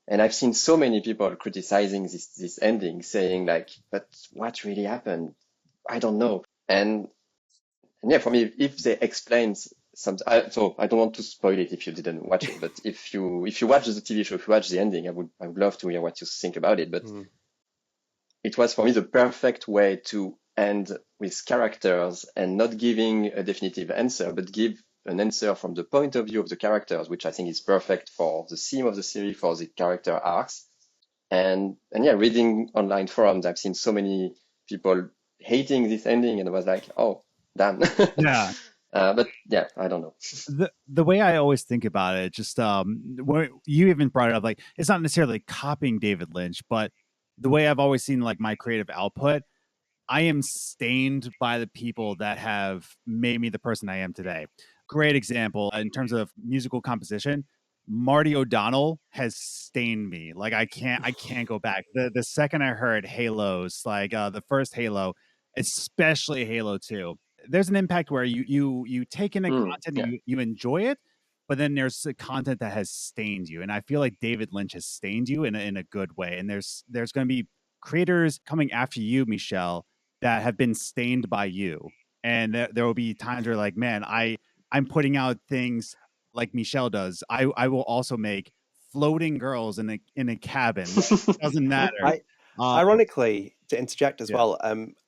And I've seen so many people criticizing this ending, saying like, but what really happened? I don't know. And yeah, for me, if they explained something, so I don't want to spoil it if you didn't watch it, but if you watch the TV show, if you watch the ending, I would love to hear what you think about it. But it was for me the perfect way to end with characters and not giving a definitive answer, but give an answer from the point of view of the characters, which I think is perfect for the theme of the series, for the character arcs. And yeah, reading online forums, I've seen so many people hating this ending, and I was like, oh, damn. Yeah. But yeah, I don't know. The way I always think about it, just when you even brought it up, like it's not necessarily copying David Lynch, but the way I've always seen like my creative output, I am stained by the people that have made me the person I am today. Great example in terms of musical composition. Marty O'Donnell has stained me. Like I can't go back. The second I heard Halos, like the first Halo, especially Halo 2, there's an impact where you take in the content and you enjoy it, but then there's the content that has stained you. And I feel like David Lynch has stained you in a good way. And there's going to be creators coming after you, Michel, that have been stained by you. And there will be times where like, man, I'm putting out things like Michel does. I will also make floating girls in a cabin. It doesn't matter. Ironically, to interject as well,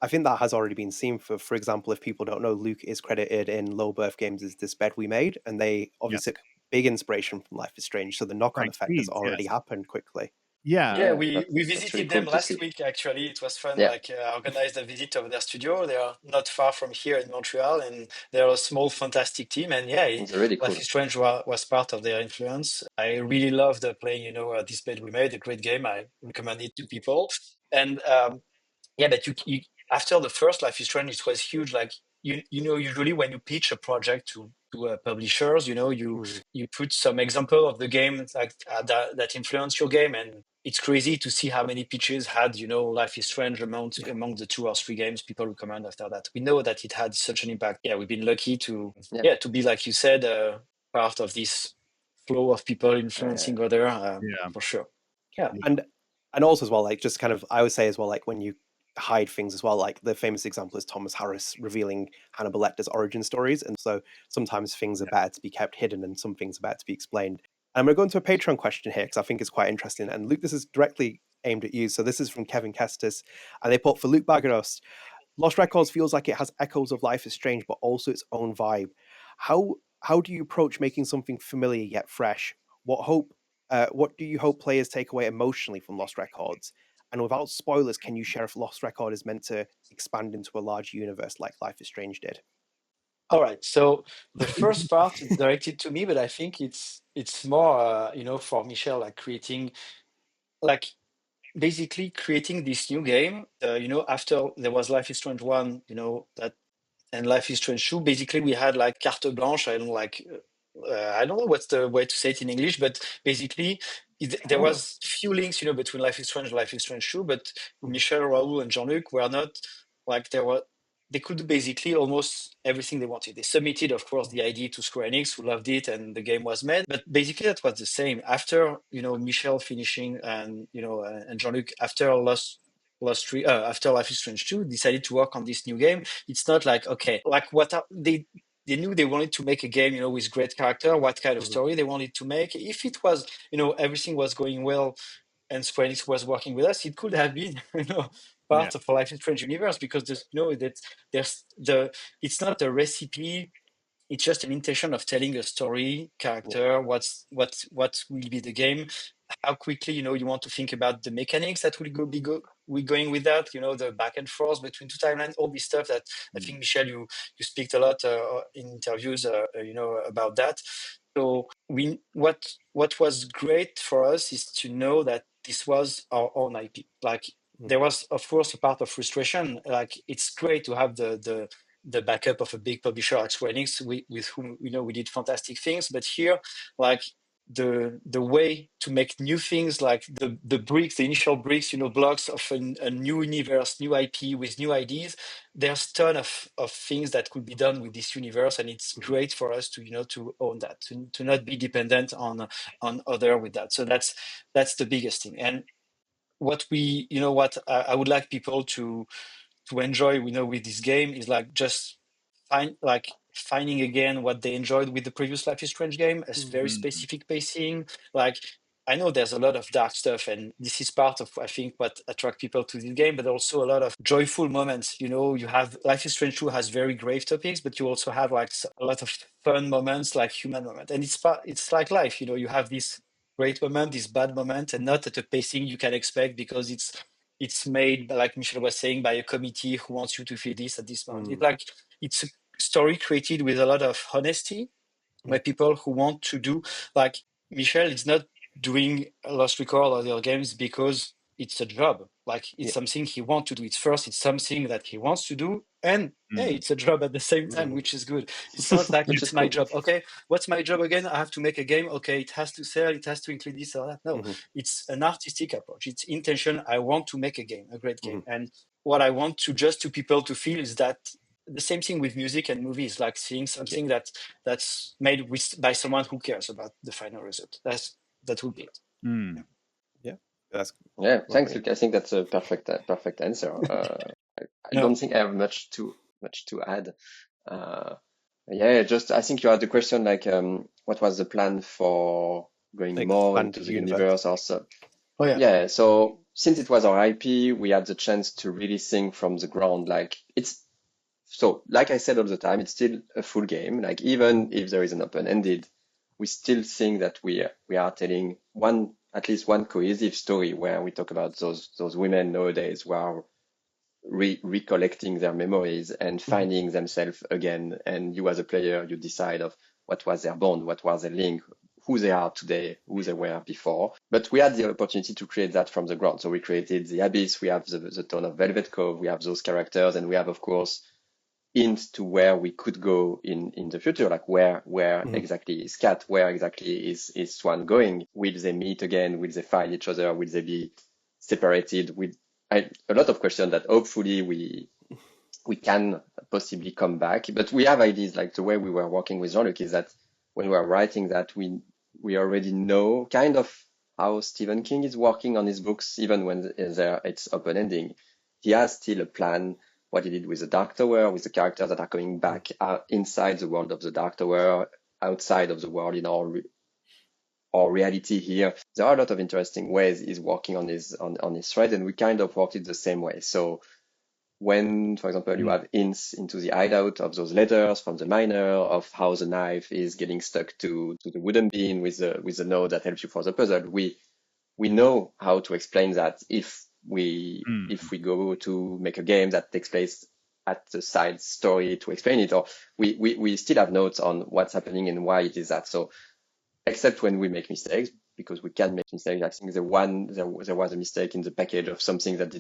I think that has already been seen. For example, if people don't know, Luc is credited in Lowbirth Games as This Bed We Made, and they obviously took big inspiration from Life is Strange, so the knock-on effect has already happened quickly. Yeah, we visited really them last week. Actually, it was fun. Like organized a visit of their studio. They are not far from here in Montreal, and they're a small, fantastic team. And it's really cool. Life is Strange was part of their influence. I really loved playing. This Bed We Made, a great game. I recommend it to people. And but you after the first Life is Strange, it was huge. Like usually when you pitch a project to publishers, you put some example of the game like that influenced your game, and it's crazy to see how many pitches had Life is Strange among the 2 or 3 games people recommend after that. We know that it had such an impact. We've been lucky to to be, like you said, part of this flow of people influencing other for sure. And also as well, like just kind of I would say as well, like when you hide things as well, like the famous example is Thomas Harris revealing Hannibal Lecter's origin stories, and so sometimes things are better to be kept hidden and some things are better to be explained. And I'm going to go into a Patreon question here because I think it's quite interesting, and Luc, this is directly aimed at you. So this is from Kevin Kestis, and they put, for Luc Baghadoust, Lost Records feels like it has echoes of Life is Strange but also its own vibe. How do you approach making something familiar yet fresh? What do you hope players take away emotionally from Lost Records? And without spoilers, can you share if Lost Record is meant to expand into a large universe like Life is Strange did? All right. So the first part is directed to me, but I think it's more, for Michel, like creating, like basically creating this new game. After there was Life is Strange 1, and Life is Strange 2, basically we had like carte blanche. I don't know what's the way to say it in English, but basically there was few links, between Life is Strange and Life is Strange 2, but Michel, Raoul, and Jean-Luc were not like they could do basically almost everything they wanted. They submitted, of course, the idea to Square Enix, who loved it, and the game was made. But basically, that was the same. After Michel finishing and and Jean-Luc after after Life is Strange 2, decided to work on this new game. It's not like they knew they wanted to make a game, with great character, what kind of story they wanted to make. If it was, everything was going well and Square Enix was working with us, it could have been, part of a Life is Strange universe, because it's not a recipe. It's just an intention of telling a story, character, what will be the game, how quickly you want to think about the mechanics that will be going with that, the back and forth between 2 timelines, all this stuff that I think, Michel, you speak a lot in interviews, about that. So what was great for us is to know that this was our own IP. Like there was, of course, a part of frustration. Like it's great to have the backup of a big publisher like Square Enix, with whom we did fantastic things. But here, like the way to make new things, like the bricks, the initial bricks, blocks of a new universe, new IP with new ideas. There's a ton of things that could be done with this universe, and it's great for us to to own that, to not be dependent on other with that. So that's the biggest thing. And what I would like people to enjoy, with this game is like just finding again what they enjoyed with the previous Life is Strange game, a very specific pacing. Like, I know there's a lot of dark stuff, and this is part of, I think, what attract people to this game, but also a lot of joyful moments. You know, you have Life is Strange 2 has very grave topics, but you also have like a lot of fun moments, like human moments. And it's like life, you know, you have this great moment, this bad moment, and not at a pacing you can expect because it's made, like Michel was saying, by a committee who wants you to feel this at this moment. It's a story created with a lot of honesty by people who want to do, like Michel is not doing Lost Record or the other games because it's a job. Like, it's something he wants to do. It's something that he wants to do, and hey, it's a job at the same time, which is good. It's not like it's my job. Okay, what's my job again? I have to make a game. Okay, it has to sell, it has to include this or that. No, it's an artistic approach. It's intention. I want to make a game, a great game. And what I want to people to feel is that the same thing with music and movies, like seeing something that's made by someone who cares about the final result. That would be it. Thanks, Luc. I think that's a perfect answer. I don't think I have much to add. I think you had the question like, what was the plan for going like more into the universe or so? So since it was our IP, we had the chance to really think from the ground. Like, like I said all the time, it's still a full game. Like, even if there is an open-ended, we still think that we are telling at least one cohesive story where we talk about those women nowadays who are recollecting their memories and finding themselves again. And you as a player, you decide of what was their bond, what was their link, who they are today, who they were before. But we had the opportunity to create that from the ground. So we created the Abyss, we have the tone of Velvet Cove, we have those characters, and we have, of course, into where we could go in the future, like where exactly is Kat, where exactly is Swann going? Will they meet again? Will they find each other? Will they be separated? A lot of questions that hopefully we can possibly come back. But we have ideas, like the way we were working with Jean-Luc is that when we are writing that, we already know kind of how Stephen King is working on his books, even when it's open ending. He has still a plan. What he did with the Dark Tower, with the characters that are coming back inside the world of the Dark Tower, outside of the world in our reality here. There are a lot of interesting ways he's working on his thread, and we kind of worked it the same way. So when, for example, you have hints into the hideout of those letters from the miner, of how the knife is getting stuck to the wooden beam with the node that helps you for the puzzle, we know how to explain that if we go to make a game that takes place at the side story to explain it, or we still have notes on what's happening and why it is that. So except when we make mistakes, because we can make mistakes. I think there was a mistake in the package of something that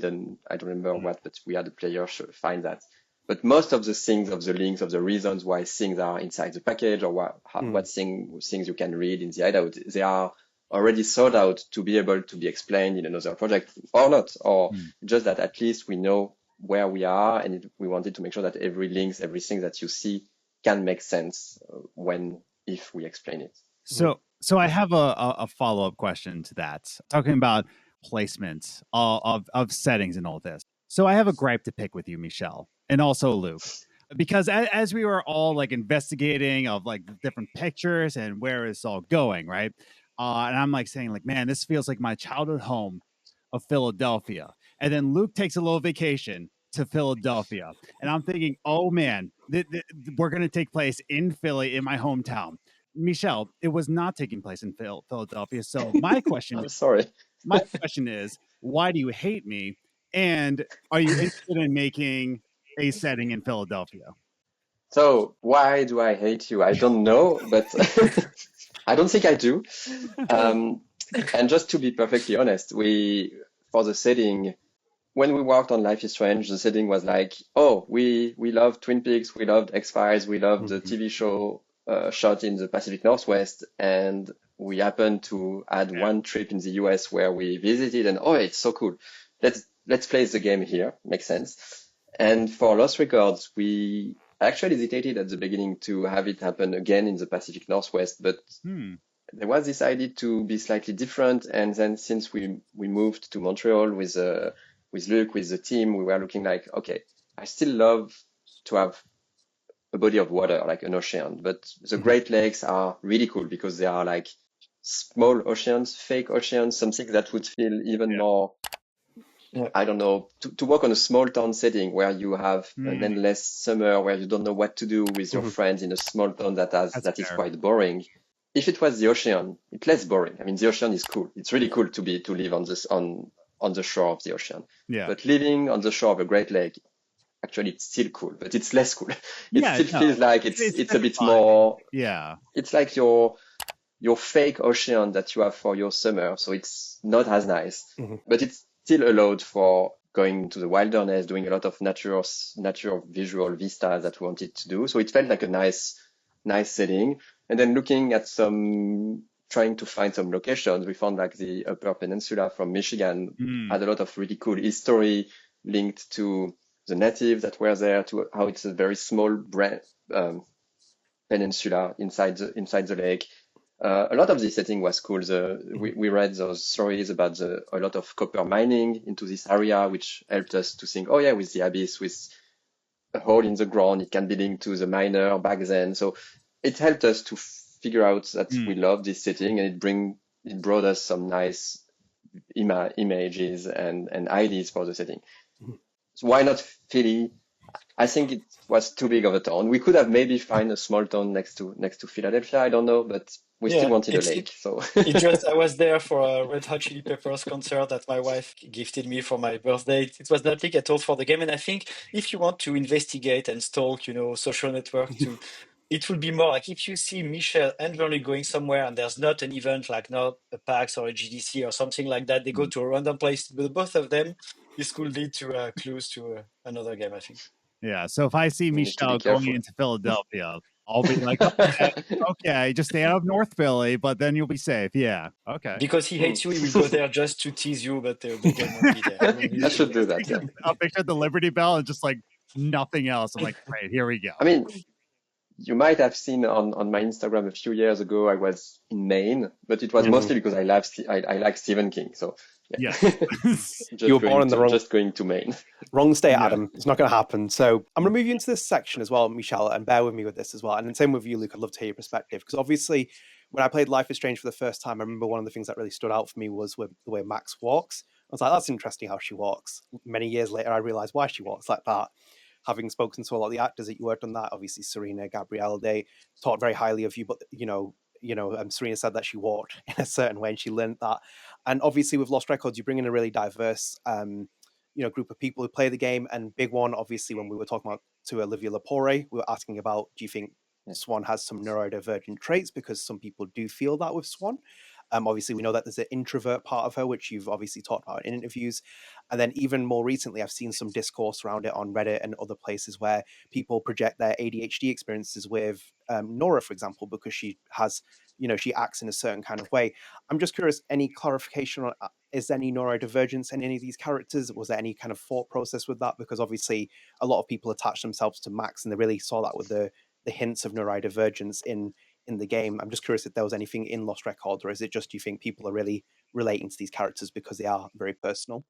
I don't remember what, but we had a player find that. But most of the things, of the links, of the reasons why things are inside the package, or what things you can read in the hideout, they are already sold out to be able to be explained in another project or not, or just that at least we know where we are, and we wanted to make sure that everything that you see can make sense if we explain it. So I have a follow-up question to that, talking about placement of settings and all this. So I have a gripe to pick with you, Michel, and also Luc, because as we were all like investigating of like different pictures and where it's all going, right? And I'm like saying like, man, this feels like my childhood home of Philadelphia. And then Luc takes a little vacation to Philadelphia. And I'm thinking, oh man, we're going to take place in Philly, in my hometown. Michel, it was not taking place in Philadelphia. So my question I'm sorry. My question is, why do you hate me? And are you interested in making a setting in Philadelphia? So why do I hate you? I don't know, but I don't think I do. And just to be perfectly honest, for the setting, when we worked on Life is Strange, the setting was like, oh, we loved Twin Peaks, we loved X-Files, we loved the TV show shot in the Pacific Northwest, and we happened to add one trip in the US where we visited, and it's so cool. Let's play the game here. Makes sense. And for Lost Records, we actually hesitated at the beginning to have it happen again in the Pacific Northwest, but there was this idea to be slightly different. And then since we moved to Montreal with Luc, with the team, we were looking like, okay, I still love to have a body of water, like an ocean. But the Great Lakes are really cool because they are like small oceans, fake oceans, something that would feel even more, I don't know, to work on a small town setting where you have an endless summer, where you don't know what to do with your friends in a small town that is quite boring. If it was the ocean, it's less boring. I mean, the ocean is cool. It's really cool to live on the shore of the ocean. Yeah. But living on the shore of a Great Lake, actually, it's still cool, but it's less cool. It still feels like it's a bit more. Yeah. It's like your fake ocean that you have for your summer. So it's not as nice, but it's still allowed for going to the wilderness, doing a lot of natural visual vistas that we wanted to do. So it felt like a nice setting. And then looking at trying to find some locations, we found like the Upper Peninsula from Michigan had a lot of really cool history linked to the natives that were there, to how it's a very small peninsula inside the lake. A lot of the setting was cool. We read those stories about a lot of copper mining into this area, which helped us to think, oh yeah, with the abyss, with a hole in the ground, it can be linked to the miner back then. So it helped us to figure out that we love this setting, and it brought us some nice images and ideas for the setting. So why not Philly? I think it was too big of a town. We could have maybe find a small town next to Philadelphia. I don't know, but we still wanted a lake. So I was there for a Red Hot Chili Peppers concert that my wife gifted me for my birthday. It was nothing at all for the game. And I think if you want to investigate and stalk, social network it will be more like if you see Michel and Vernon going somewhere and there's not an event like not a PAX or a GDC or something like that, they go to a random place. But both of them, this could lead to clues to another game, I think. Yeah. So if I see Michel going into Philadelphia, I'll be like, okay, just stay out of North Philly, but then you'll be safe. Yeah. Okay. Because he hates you, he will go there just to tease you, but the game won't be there. I should do that. Yeah. I'll picture the Liberty Bell and just like nothing else. I'm like, great, here we go. I mean, you might have seen on my Instagram a few years ago, I was in Maine, but it was mostly because I like Stephen King. So yeah. You were born in the wrong. Just going to Maine. Wrong state, Adam. It's not going to happen. So I'm going to move you into this section as well, Michel, and bear with me with this as well. And then same with you, Luc. I'd love to hear your perspective, because obviously when I played Life is Strange for the first time, I remember one of the things that really stood out for me was with the way Max walks. I was like, that's interesting how she walks. Many years later, I realized why she walks like that. Having spoken to a lot of the actors that you worked on that, obviously Serena, Gabrielle, they talked very highly of you, but Serena said that she walked in a certain way and she learned that. And obviously with Lost Records, you bring in a really diverse, group of people who play the game. And big one, obviously, when we were talking about to Olivia Lepore, we were asking about, do you think Swann has some neurodivergent traits? Because some people do feel that with Swann. Obviously, we know that there's an introvert part of her, which you've obviously talked about in interviews. And then even more recently, I've seen some discourse around it on Reddit and other places where people project their ADHD experiences with Nora, for example, because she has, she acts in a certain kind of way. I'm just curious, any clarification on, is there any neurodivergence in any of these characters? Was there any kind of thought process with that? Because obviously a lot of people attach themselves to Max and they really saw that with the hints of neurodivergence in the game. I'm just curious if there was anything in Lost Records, or is it just, do you think people are really relating to these characters because they are very personal?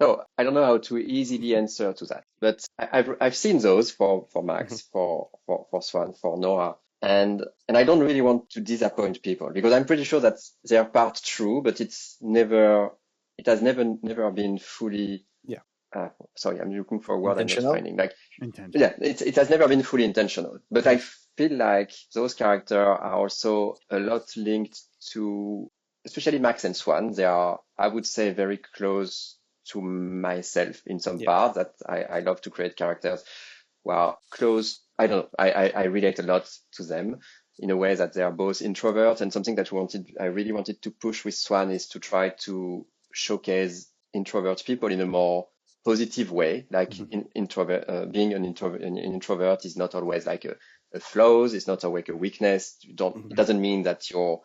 So I don't know how to easily answer to that, but I've seen those for Max, for Swann, for Nora, and I don't really want to disappoint people, because I'm pretty sure that they are part true, but it has never been fully. Sorry, I'm looking for a word I'm not finding. Like, yeah, it has never been fully intentional, but I feel like those characters are also a lot linked to, especially Max and Swann. They are, I would say, very close to myself in some parts. That I love to create characters who are close. I don't know. I relate a lot to them in a way that they are both introverts, and something that I really wanted to push with Swann is to try to showcase introvert people in a more positive way. Like being an introvert is not always like a flaws. It's not always a weakness. It doesn't mean that you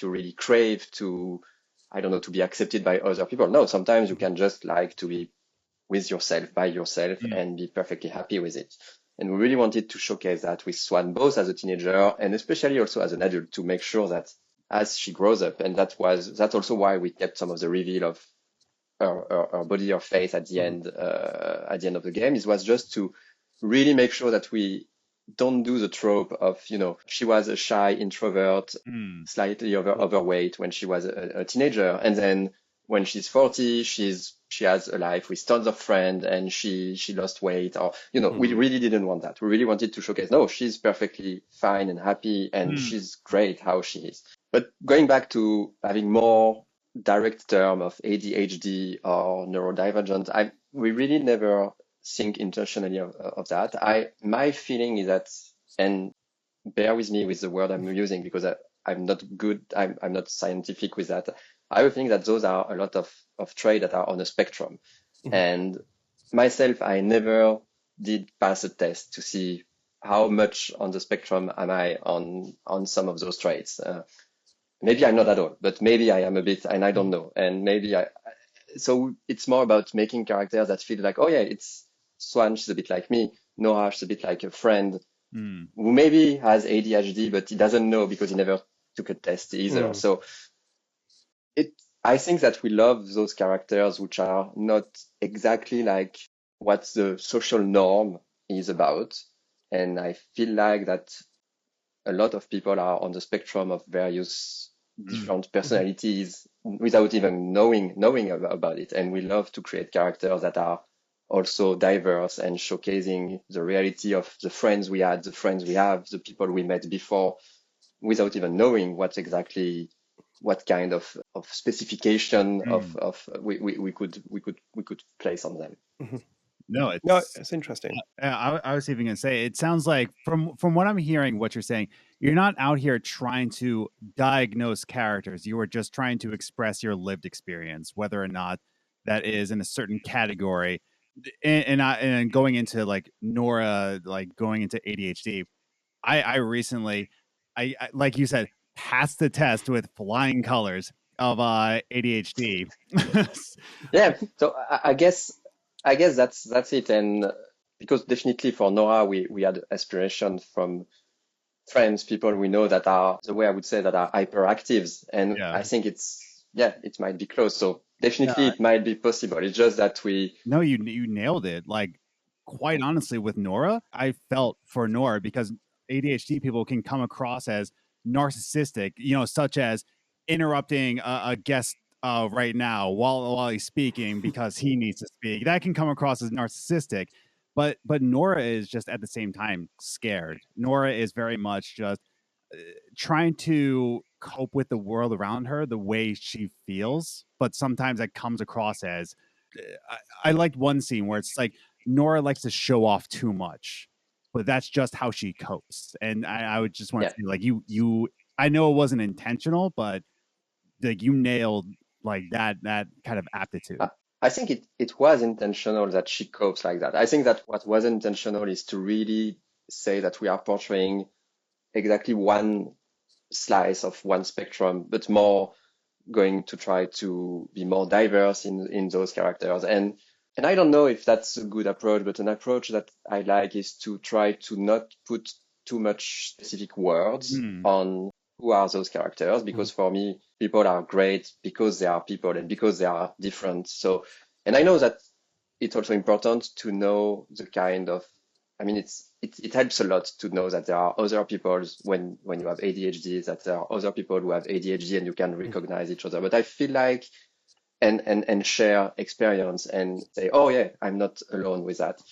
really crave to, I don't know, to be accepted by other people. No, sometimes you can just like to be with yourself, by yourself, and be perfectly happy with it. And we really wanted to showcase that with Swann, both as a teenager and especially also as an adult, to make sure that as she grows up, and that's also why we kept some of the reveal of her body or face at the end of the game. It was just to really make sure that we don't do the trope of, she was a shy introvert, slightly overweight when she was a teenager. And then when she's 40, she has a life with tons of friends and she lost weight, or, we really didn't want that. We really wanted to showcase, no, she's perfectly fine and happy and she's great how she is. But going back to having more direct term of ADHD or neurodivergent, we really never think intentionally of that. My feeling is that, and bear with me with the word I'm using because I'm not good, I'm not scientific with that. I would think that those are a lot of traits that are on a spectrum. And myself, I never did pass a test to see how much on the spectrum am I on some of those traits. Maybe I'm not at all, but maybe I am a bit, and I don't know. And maybe so it's more about making characters that feel like, oh yeah, it's Swann, she's a bit like me. Nora, she's a bit like a friend who maybe has ADHD, but he doesn't know because he never took a test either. So I think that we love those characters which are not exactly like what the social norm is about. And I feel like that a lot of people are on the spectrum of various different personalities without even knowing about it. And we love to create characters that are also diverse and showcasing the reality of the friends we had, the friends we have, the people we met before, without even knowing what kind of specification of we could place on them. No, it's interesting. I was even going to say, it sounds like from what I'm hearing, what you're saying, you're not out here trying to diagnose characters. You are just trying to express your lived experience, whether or not that is in a certain category. And going into like Nora, like going into ADHD, I recently, I like you said, passed the test with flying colors of ADHD. Yeah, so I guess that's it. And because definitely for Nora, we had aspiration from friends, people we know that are the way I would say that are hyperactives, and I think it might be close. So definitely it might be possible. It's just that no, you nailed it. Like, quite honestly, with Nora, I felt for Nora because ADHD people can come across as narcissistic, such as interrupting a guest right now while he's speaking because he needs to speak. That can come across as narcissistic. But Nora is just at the same time scared. Nora is very much just trying to cope with the world around her the way she feels, but sometimes that comes across as I liked one scene where it's like Nora likes to show off too much, but that's just how she copes. And I would just want to say, like, you I know it wasn't intentional, but like you nailed like that kind of aptitude. I think it was intentional that she copes like that. I think that what wasn't intentional is to really say that we are portraying exactly one slice of one spectrum, but more going to try to be more diverse in those characters. And I don't know if that's a good approach, but an approach that I like is to try to not put too much specific words on who are those characters, because for me, people are great because they are people and because they are different. So, and I know that it's also important to know the kind of, I mean, it helps a lot to know that there are other people when you have ADHD, that there are other people who have ADHD and you can recognize each other. But I feel like, and share experience and say, oh yeah, I'm not alone with that.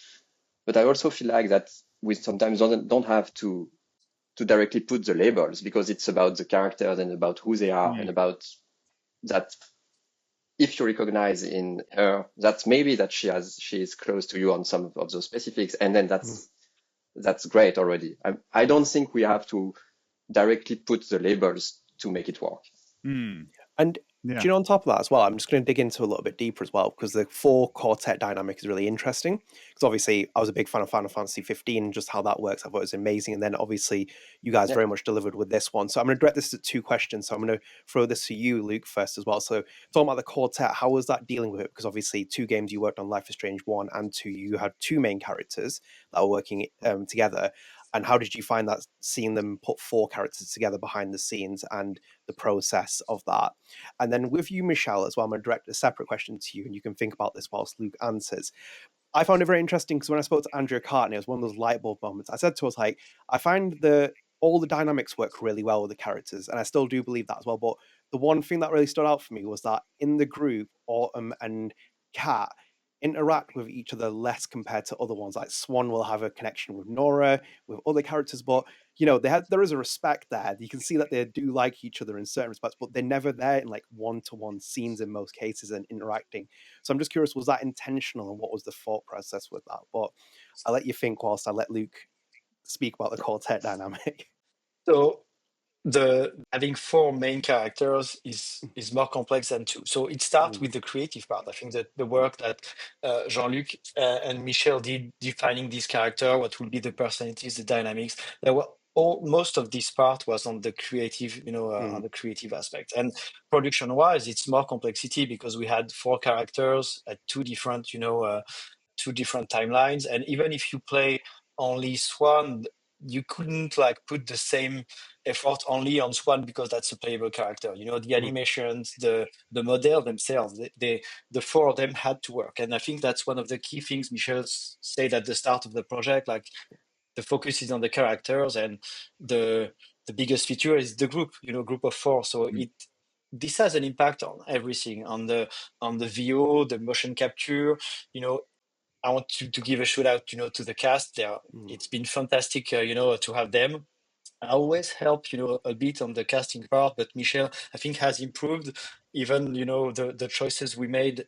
But I also feel like that we sometimes don't have to directly put the labels, because it's about the characters and about who they are and about that. If you recognize in her that maybe that she is close to you on some of those specifics, and then that's great already. I don't think we have to directly put the labels to make it work. And do you know, on top of that as well, I'm just going to dig into a little bit deeper as well, because the 4 quartet dynamic is really interesting. Because obviously, I was a big fan of Final Fantasy 15 and just how that works. I thought it was amazing. And then obviously, you guys very much delivered with this one. So I'm going to direct this to 2 questions. So I'm going to throw this to you, Luc, first as well. So talking about the quartet, how was that dealing with it? Because obviously, 2 games you worked on, Life is Strange 1 and 2, you had 2 main characters that were working together. And how did you find that, seeing them put 4 characters together behind the scenes and the process of that? And then with you, Michel, as well, I'm going to direct a separate question to you, and you can think about this whilst Luc answers. I found it very interesting because when I spoke to Andrea Cartney, it was one of those light bulb moments. I said to us, like, I find all the dynamics work really well with the characters, and I still do believe that as well. But the one thing that really stood out for me was that in the group, Autumn and Kat interact with each other less compared to other ones. Like Swann will have a connection with Nora, with other characters, but there is a respect there. You can see that they do like each other in certain respects, but they're never there in like one-to-one scenes in most cases and interacting. So I'm just curious, was that intentional, and what was the thought process with that? But I'll let you think whilst I let Luc speak about the quartet dynamic. So having 4 main characters is more complex than 2. So it starts with the creative part. I think that the work that Jean-Luc and Michel did defining this character, what will be the personalities, the dynamics, most of this part was on the creative, on the creative aspect. And production-wise, it's more complexity because we had 4 characters at 2 different, 2 different timelines. And even if you play only Swann, you couldn't like put the same effort only on Swann because that's a playable character. The animations, the model themselves, the 4 of them had to work. And I think that's one of the key things Michel said at the start of the project, like the focus is on the characters, and the biggest feature is the group, group of 4. So this has an impact on everything, on the VO, the motion capture. I want to give a shout out, to the cast. It's been fantastic, to have them. I always help, a bit on the casting part, but Michel, I think, has improved even, the choices we made,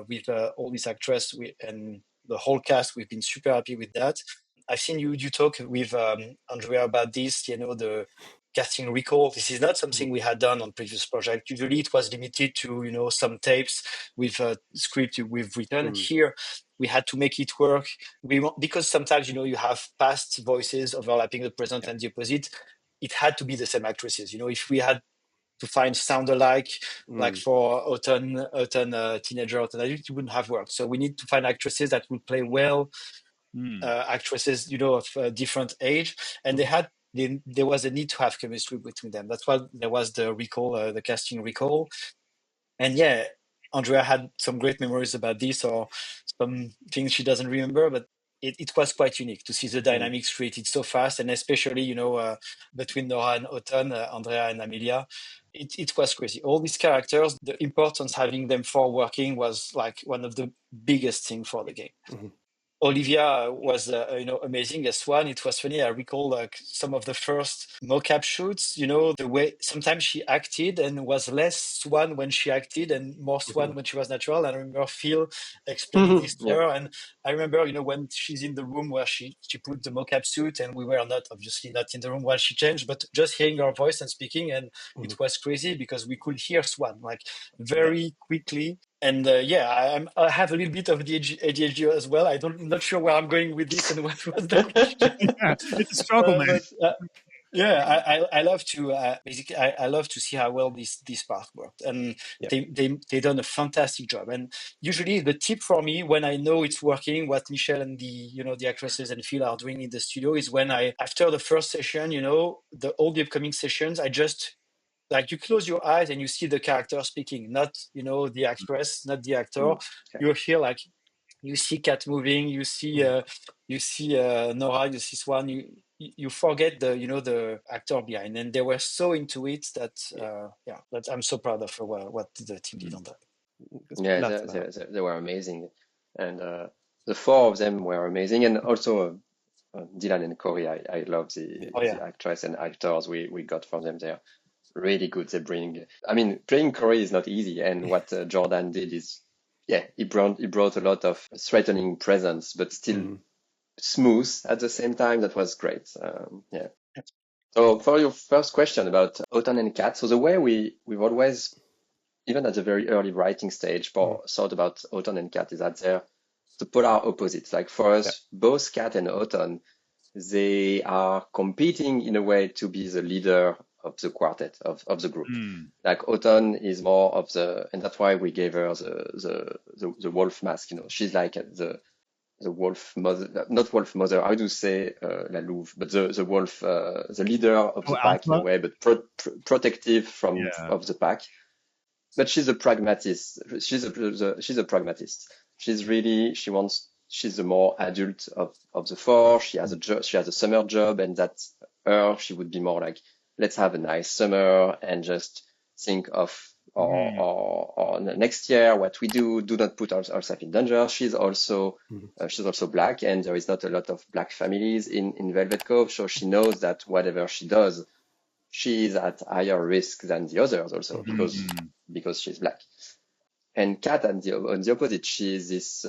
with all these actresses and the whole cast. We've been super happy with that. I've seen you talk with Andrea about this, the casting recall. This is not something we had done on previous projects. Usually it was limited to, some tapes with a script we've written. Here, we had to make it work. Because sometimes, you have past voices overlapping the present and the opposite. It had to be the same actresses. If we had to find sound alike, like for Autumn teenager, Autumn adult, it wouldn't have worked. So we need to find actresses that will play well, actresses, of different age, and there was a need to have chemistry between them. That's why there was the recall, the casting recall. And yeah, Andrea had some great memories about this, or some things she doesn't remember, but it was quite unique to see the dynamics created so fast, and especially, between Nora and Autumn, Andrea and Amelia. It was crazy. All these characters, the importance having them 4 working was like one of the biggest things for the game. Olivia was, amazing as Swann. It was funny. I recall like some of the first mocap shoots, the way sometimes she acted and was less Swann when she acted and more Swann when she was natural. And I remember Phil explaining this to her. And I remember, when she's in the room where she put the mocap suit, and we were obviously not in the room while she changed, but just hearing her voice and speaking. And it was crazy because we could hear Swann like very quickly. And I have a little bit of the ADHD as well. I'm not sure where I'm going with this and what was the question. It's a struggle, man. I love to basically I love to see how well this part worked, and they done a fantastic job. And usually the tip for me when I know it's working, what Michel and the actresses and Phil are doing in the studio, is when after the first session, all the upcoming sessions, I just like you close your eyes and you see the character speaking, not the actress, not the actor. You hear like you see Kat moving, you see Nora, you see Swann. You forget the actor behind, and they were so into it that that I'm so proud of what the team did on that. Yeah, they were amazing, and the 4 of them were amazing, and also Dylan and Corey. I love the actress and actors we got from them. They're really good. Playing Corey is not easy, and what Jordan did is, he brought a lot of threatening presence, but still smooth at the same time. That was great. So for your first question about Autumn and Kat, so the way we've always, even at the very early writing stage, thought about Autumn and Kat is that they're the polar opposites. Like for us, both Kat and Autumn, they are competing in a way to be the leader of the quartet, of the group. Like Autumn is more of and that's why we gave her the wolf mask. She's like the wolf mother, not wolf mother. How do you say la louve? But the wolf, the leader of the pack in a way, but protective of the pack. But she's a pragmatist. She's a pragmatist. She wants she's the more adult of the four. She has a job, she has a summer job, and that's her. She would be more like, let's have a nice summer and just think of or next year what we do. Do not put ourselves in danger. She's also black, and there is not a lot of black families in Velvet Cove, so she knows that whatever she does, she is at higher risk than the others also because she's black. And Kat, on the opposite, she is this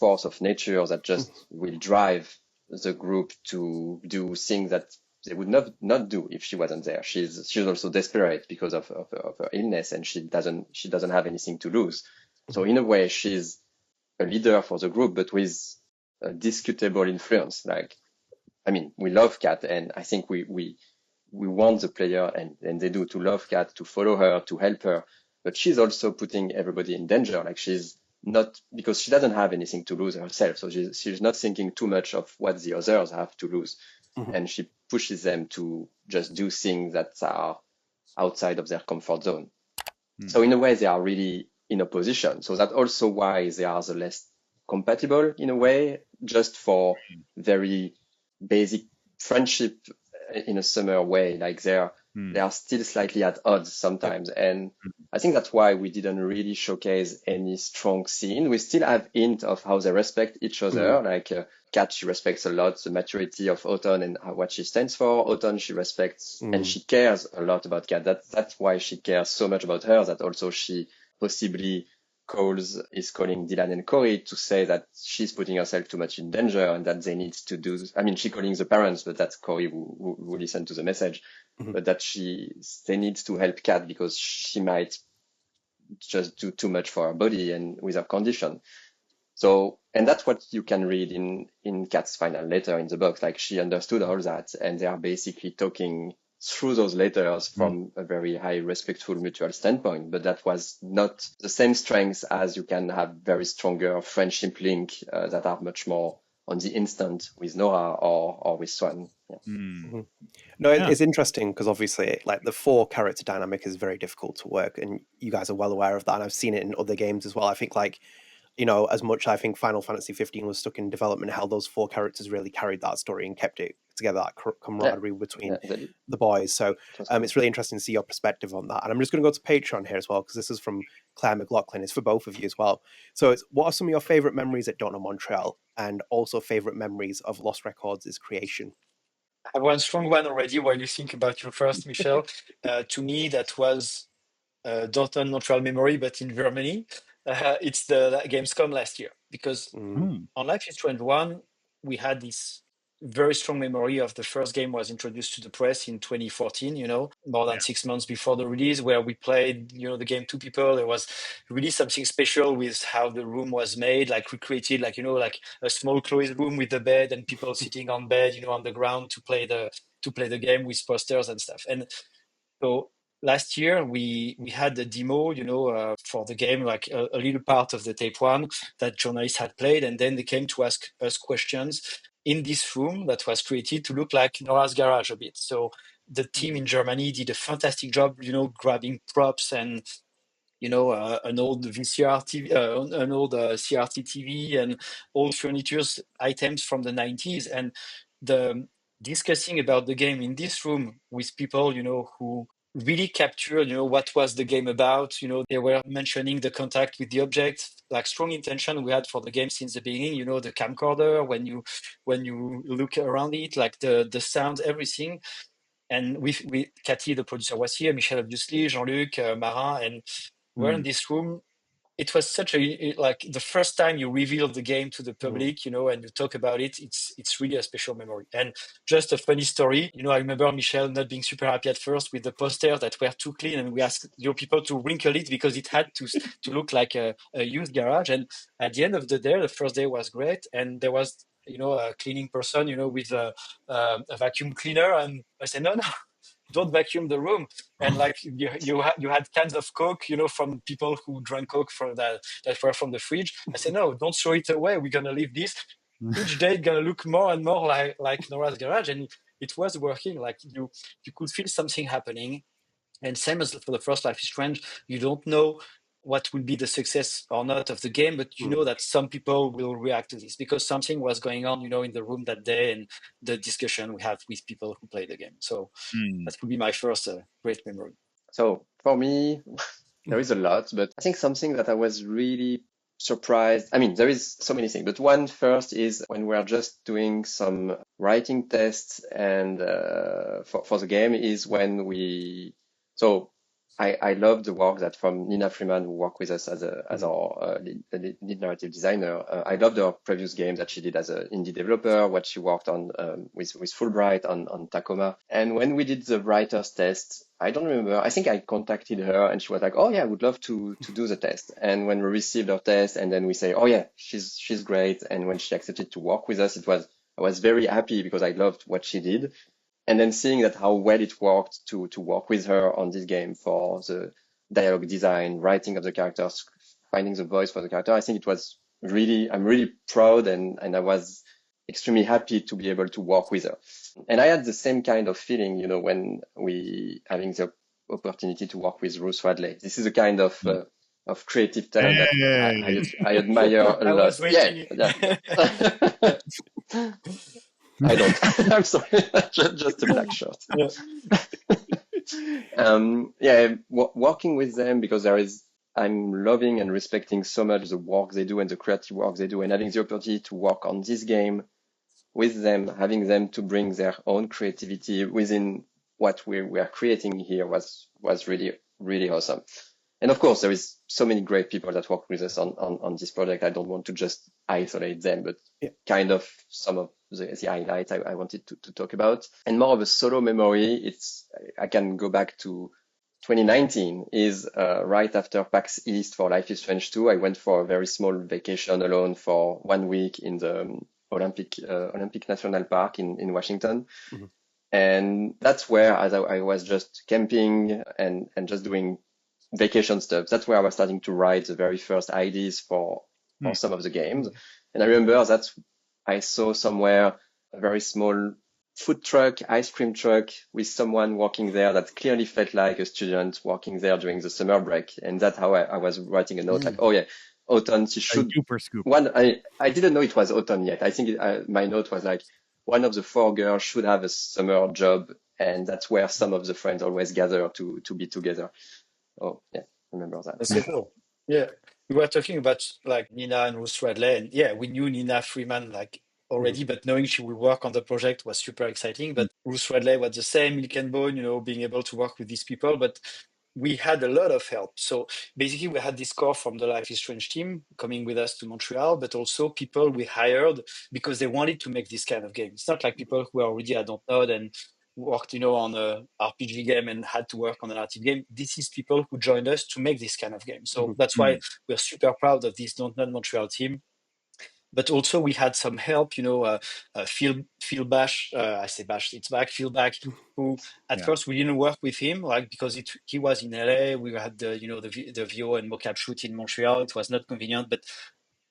force of nature that just will drive the group to do things that they would not do if she wasn't there. She's also desperate because of her illness, and she doesn't have anything to lose. So in a way, she's a leader for the group, but with a discutable influence. Like, I mean, we love Kat, and I think we want the player, and they do, to love Kat, to follow her, to help her. But she's also putting everybody in danger. Like, she's not, because she doesn't have anything to lose herself. So she's not thinking too much of what the others have to lose. And she pushes them to just do things that are outside of their comfort zone. So in a way, they are really in opposition. So that's also why they are the less compatible in a way, just for very basic friendship in a similar way. Like they are still slightly at odds sometimes. And I think that's why we didn't really showcase any strong scene. We still have hint of how they respect each other. Like Kat, she respects a lot the maturity of Autumn and what she stands for. Autumn, she respects and she cares a lot about Kat. That's why she cares so much about her, that also she possibly is calling Dylan and Corey to say that she's putting herself too much in danger and that they need to do, I mean, she calling the parents, but that's Corey who listened to the message, but that they need to help Kat because she might just do too much for her body and with her condition. So, and that's what you can read in Kat's final letter in the book. Like, she understood all that, and they are basically talking through those letters from a very high, respectful, mutual standpoint. But that was not the same strength as you can have very stronger friendship link that are much more on the instant with Nora or with Swann. Yeah. No, it's interesting because obviously, like, the 4 character dynamic is very difficult to work, and you guys are well aware of that. And I've seen it in other games as well. I think, like, you know, as much I think Final Fantasy 15 was stuck in development, how those 4 characters really carried that story and kept it together, that camaraderie between the boys. So it's really interesting to see your perspective on that. And I'm just going to go to Patreon here as well, because this is from Clare McLoughlin. It's for both of you as well. So what are some of your favorite memories at Don't Nod Montreal, and also favorite memories of Lost Records' creation? I have one strong one already while you think about your first, Michel. To me, that was Don't Nod Montreal memory, but in Germany. It's the Gamescom last year, because on Life is Strange 1, we had this very strong memory of the first game was introduced to the press in 2014, you know, more than 6 months before the release, where we played, you know, the game 2 people. There was really something special with how the room was made, like recreated, like, you know, like a small closed room with the bed and people sitting on bed, you know, on the ground to play the game with posters and stuff. And so last year we had the demo, you know, for the game, like a little part of the tape 1 that journalists had played, and then they came to ask us questions in this room that was created to look like Nora's garage a bit. So the team in Germany did a fantastic job, you know, grabbing props and, you know, an old VCR TV, an old CRT TV, and old furniture items from the 90s, and the discussing about the game in this room with people, you know, who really captured, you know, what was the game about. You know, they were mentioning the contact with the object, like strong intention we had for the game since the beginning. You know, the camcorder when you look around it, like the sound, everything. And we Cathy, the producer, was here, Michel, obviously, Jean-Luc, Marin, and we're in this room. It was such like the first time you reveal the game to the public, you know, and you talk about it. It's really a special memory. And just a funny story, you know, I remember Michel not being super happy at first with the posters that were too clean, and we asked your people to wrinkle it because it had to look like a used garage. And at the end of the day, the first day was great, and there was, you know, a cleaning person, you know, with a vacuum cleaner, and I said, no, don't vacuum the room. And like you had cans of Coke, you know, from people who drank Coke from that were from the fridge. I said, no, don't throw it away. We're gonna leave this. Each day it's gonna look more and more like Nora's garage, and it was working. Like you could feel something happening. And same as for the first Life is Strange, you don't know what will be the success or not of the game, but you know that some people will react to this because something was going on, in the room that day and the discussion we had with people who play the game. So that would be my first great memory. So for me, there is a lot, but I think something that I was really surprised. I mean, there is so many things, but one first is when we are just doing some writing tests and for the game is when I love the work that from Nina Freeman, who worked with us as our lead narrative designer. I loved her previous games that she did as an indie developer, what she worked on with Fulbright on Tacoma. And when we did the writer's test, I don't remember. I think I contacted her and she was like, "Oh yeah, I would love to do the test." And when we received her test, and then we say, "Oh yeah, she's great." And when she accepted to work with us, I was very happy because I loved what she did. And then seeing that how well it worked to work with her on this game for the dialogue design, writing of the characters, finding the voice for the character, I think it was I'm really proud and I was extremely happy to be able to work with her. And I had the same kind of feeling, when we having the opportunity to work with Ruth Radley. This is a kind of creative talent that I admire a lot. Yeah. I don't. I'm sorry. just a black shirt. Working with them because I'm loving and respecting so much the work they do and the creative work they do, and having the opportunity to work on this game with them, having them to bring their own creativity within what we are creating here was really, really awesome. And of course, there is so many great people that work with us on this project. I don't want to just isolate them, but kind of some of the highlights I wanted to talk about. And more of a solo memory, I can go back to 2019 is right after PAX East for Life is Strange 2. I went for a very small vacation alone for 1 week in the Olympic National Park in Washington. Mm-hmm. And that's where, as I was just camping and just doing vacation stuff, that's where I was starting to write the very first ideas for some of the games. And I remember that I saw somewhere a very small food truck, ice cream truck with someone working there that clearly felt like a student working there during the summer break. And that's how I was writing a note like, oh yeah, Autumn, she should. I didn't know it was Autumn yet. I think my note was like, one of the 4 girls should have a summer job. And that's where some of the friends always gather to be together. Oh, yeah, remember that. That's so cool. Yeah, we were talking about like Nina and Ruth Radley, and yeah, we knew Nina Freeman like already, but knowing she would work on the project was super exciting. But Ruth Radley was the same, Milk and Bone, being able to work with these people, but we had a lot of help. So basically, we had this core from the Life is Strange team coming with us to Montreal, but also people we hired because they wanted to make this kind of game. It's not like people who are already at Don't Nod and worked, on a RPG game and had to work on an narrative game. This is people who joined us to make this kind of game. So that's why we're super proud of this Don't Nod Montreal team. But also we had some help, Phil Bache, I say Bache, it's back, Phil Bache, who at first we didn't work with him, like because he was in LA. We had the VO and mocap shoot in Montreal. It was not convenient, but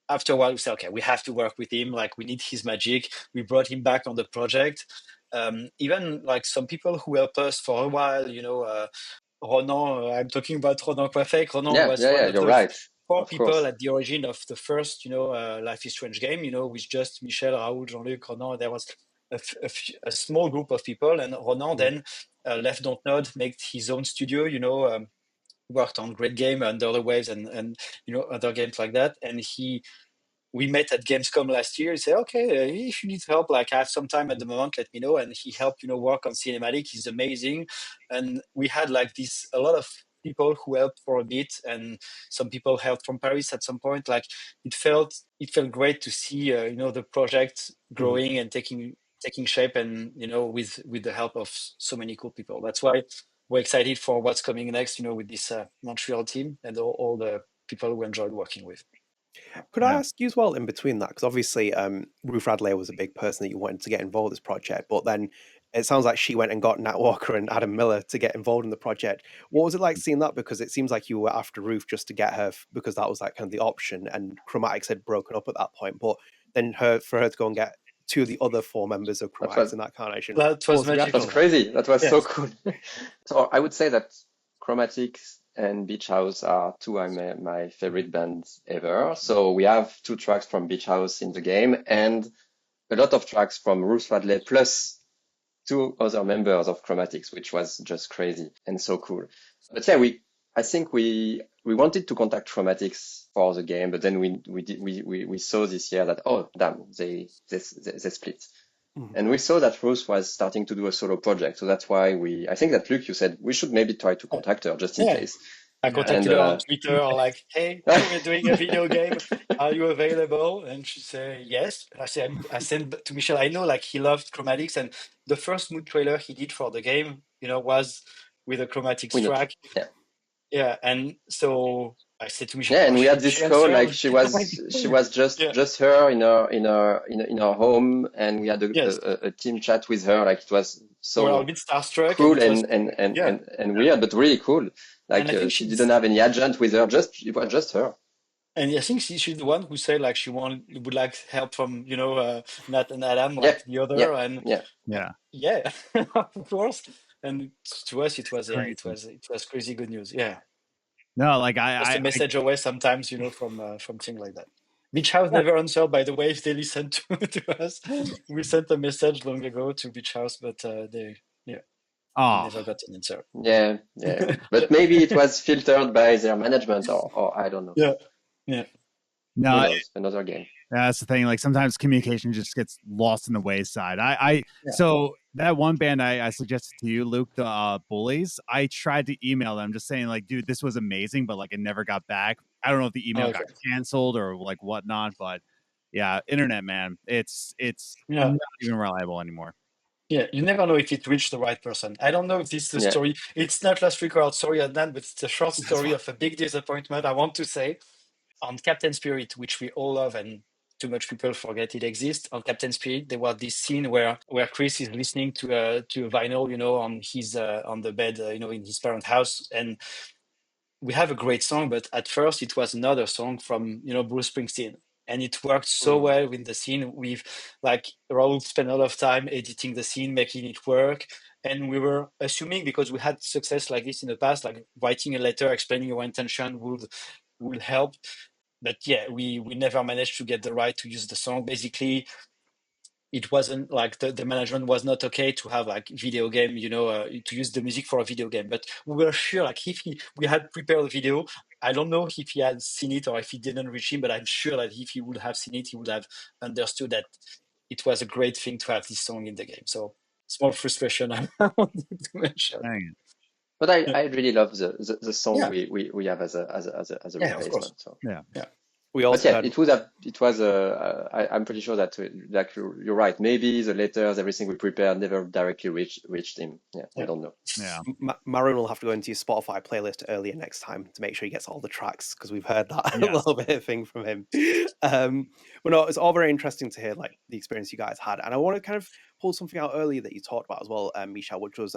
after a while we said, okay, we have to work with him. Like we need his magic. We brought him back on the project. Even like some people who helped us for a while, Ronan, I'm talking about Ronan Coiffec. Ronan was one of the 4 people at the origin of the first, Life is Strange game, with just Michel, Raoul, Jean-Luc, Ronan. There was a small group of people, and Ronan then left Don't Nod, made his own studio, worked on Great Game, Under the Waves, and other games like that. And we met at Gamescom last year. He said, okay, if you need help, like I have some time at the moment, let me know. And he helped, work on cinematic. He's amazing. And we had like a lot of people who helped for a bit, and some people helped from Paris at some point. Like it felt great to see, the project growing and taking shape, and, with the help of so many cool people. That's why we're excited for what's coming next, with this Montreal team and all the people we enjoyed working with. Could I ask you as well in between that? Because obviously Ruth Radley was a big person that you wanted to get involved in this project, but then it sounds like she went and got Nat Walker and Adam Miller to get involved in the project. What was it like seeing that? Because it seems like you were after Ruth just to get her, because that was like kind of the option, and Chromatics had broken up at that point. But then for her to go and get 2 of the other 4 members of Chromatics in that carnation. That was magical. That's crazy. That was so cool. So I would say that Chromatics and Beach House are two of my favorite bands ever. So we have 2 tracks from Beach House in the game and a lot of tracks from Ruth plus 2 other members of Chromatics, which was just crazy and so cool. But yeah, I think we wanted to contact Chromatics for the game, but then we saw this year that, oh damn, they split. And we saw that Ruth was starting to do a solo project. So that's why I think that Luc, you said we should maybe try to contact her just in case. I contacted her on Twitter, like, hey, we're doing a video game. Are you available? And she said, yes. I sent to Michel, I know, like, he loved Chromatics. And the first mood trailer he did for the game, was with a Chromatics track. Yeah. And so I said to Michel, and we had this call, like she was just her in her home, and we had a team chat with her, like it was so a bit starstruck, cool and weird, but really cool. Like she didn't have any agent with her, it was just her. And I think she's the one who said like she would like help from Nat and Adam, like the other, and of course. And to us, it was crazy good news. Yeah. No, like just a message away sometimes, from things like that. Beach House never answered, by the way, if they listened to us. We sent a message long ago to Beach House, but they never got an answer. Yeah. But maybe it was filtered by their management, or I don't know. Yeah. No, another game. That's the thing. Like sometimes communication just gets lost in the wayside. So that one band I suggested to you, Luc, the Bullies, I tried to email them just saying like, dude, this was amazing, but like it never got back. I don't know if the email got canceled or like whatnot, but yeah, internet, man, it's not even reliable anymore. Yeah, you never know if it reached the right person. I don't know if this is the story. It's not Last Record story, Adnan, but it's a short story of a big disappointment, I want to say. On Captain Spirit, which we all love and too much people forget it exists. On Captain Spirit, there was this scene where Chris is listening to a vinyl, on his on the bed, in his parents' house, and we have a great song, but at first it was another song from Bruce Springsteen, and it worked so well with the scene. We've Raoul spent a lot of time editing the scene, making it work, and we were assuming, because we had success like this in the past, like writing a letter explaining your intention would help. But we never managed to get the right to use the song. Basically, it wasn't like the management was not okay to have like video game, to use the music for a video game. But we were sure, like if we had prepared the video, I don't know if he had seen it or if it didn't reach him, but I'm sure that if he would have seen it, he would have understood that it was a great thing to have this song in the game. So small frustration I wanted to mention. Dang. But I really love the song we have as a replacement. So. Yeah. We also I'm pretty sure that like you're right. Maybe the letters, everything we prepared, never directly reached him. I don't know. Yeah, Maroon will have to go into your Spotify playlist earlier next time to make sure he gets all the tracks, because we've heard that a little bit of thing from him. But no, it's all very interesting to hear like the experience you guys had, and I want to kind of pull something out earlier that you talked about as well, Michel, which was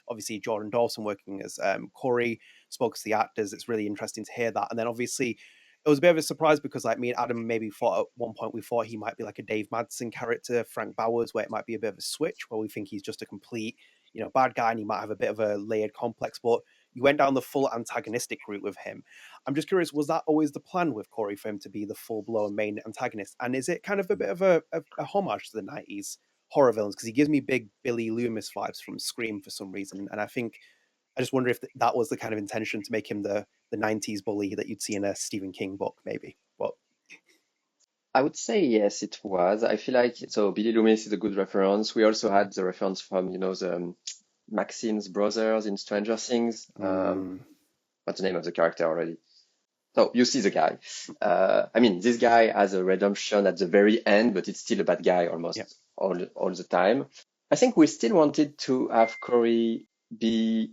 obviously Jordan Dawson working as Corey, spoke to the actors. It's really interesting to hear that, and then obviously. It was a bit of a surprise because like me and Adam maybe thought at one point we thought he might be like a Dave Madsen character, Frank Bowers, where it might be a bit of a switch where we think he's just a complete, bad guy and he might have a bit of a layered complex, but you went down the full antagonistic route with him. I'm just curious, was that always the plan with Corey for him to be the full-blown main antagonist? And is it kind of a bit of a homage to the 90s horror villains? Because he gives me big Billy Loomis vibes from Scream for some reason. And I just wonder if that was the kind of intention to make him the 90s bully that you'd see in a Stephen King book, maybe. But I would say yes, it was. I feel like Billy Loomis is a good reference. We also had the reference from the Maxine's brothers in Stranger Things. What's the name of the character already? So you see the guy. This guy has a redemption at the very end, but it's still a bad guy almost all the time. I think we still wanted to have Corey be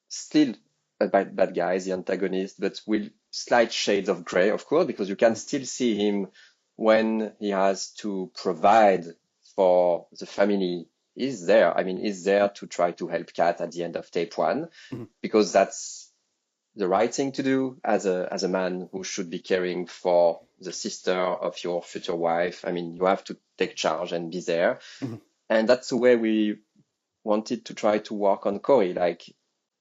still a bad guy, the antagonist, but with slight shades of gray, of course, because you can still see him when he has to provide for the family. He's there. He's there to try to help Kat at the end of tape 1, because that's the right thing to do as a man who should be caring for the sister of your future wife. You have to take charge and be there. And that's the way we wanted to try to work on Corey. Like,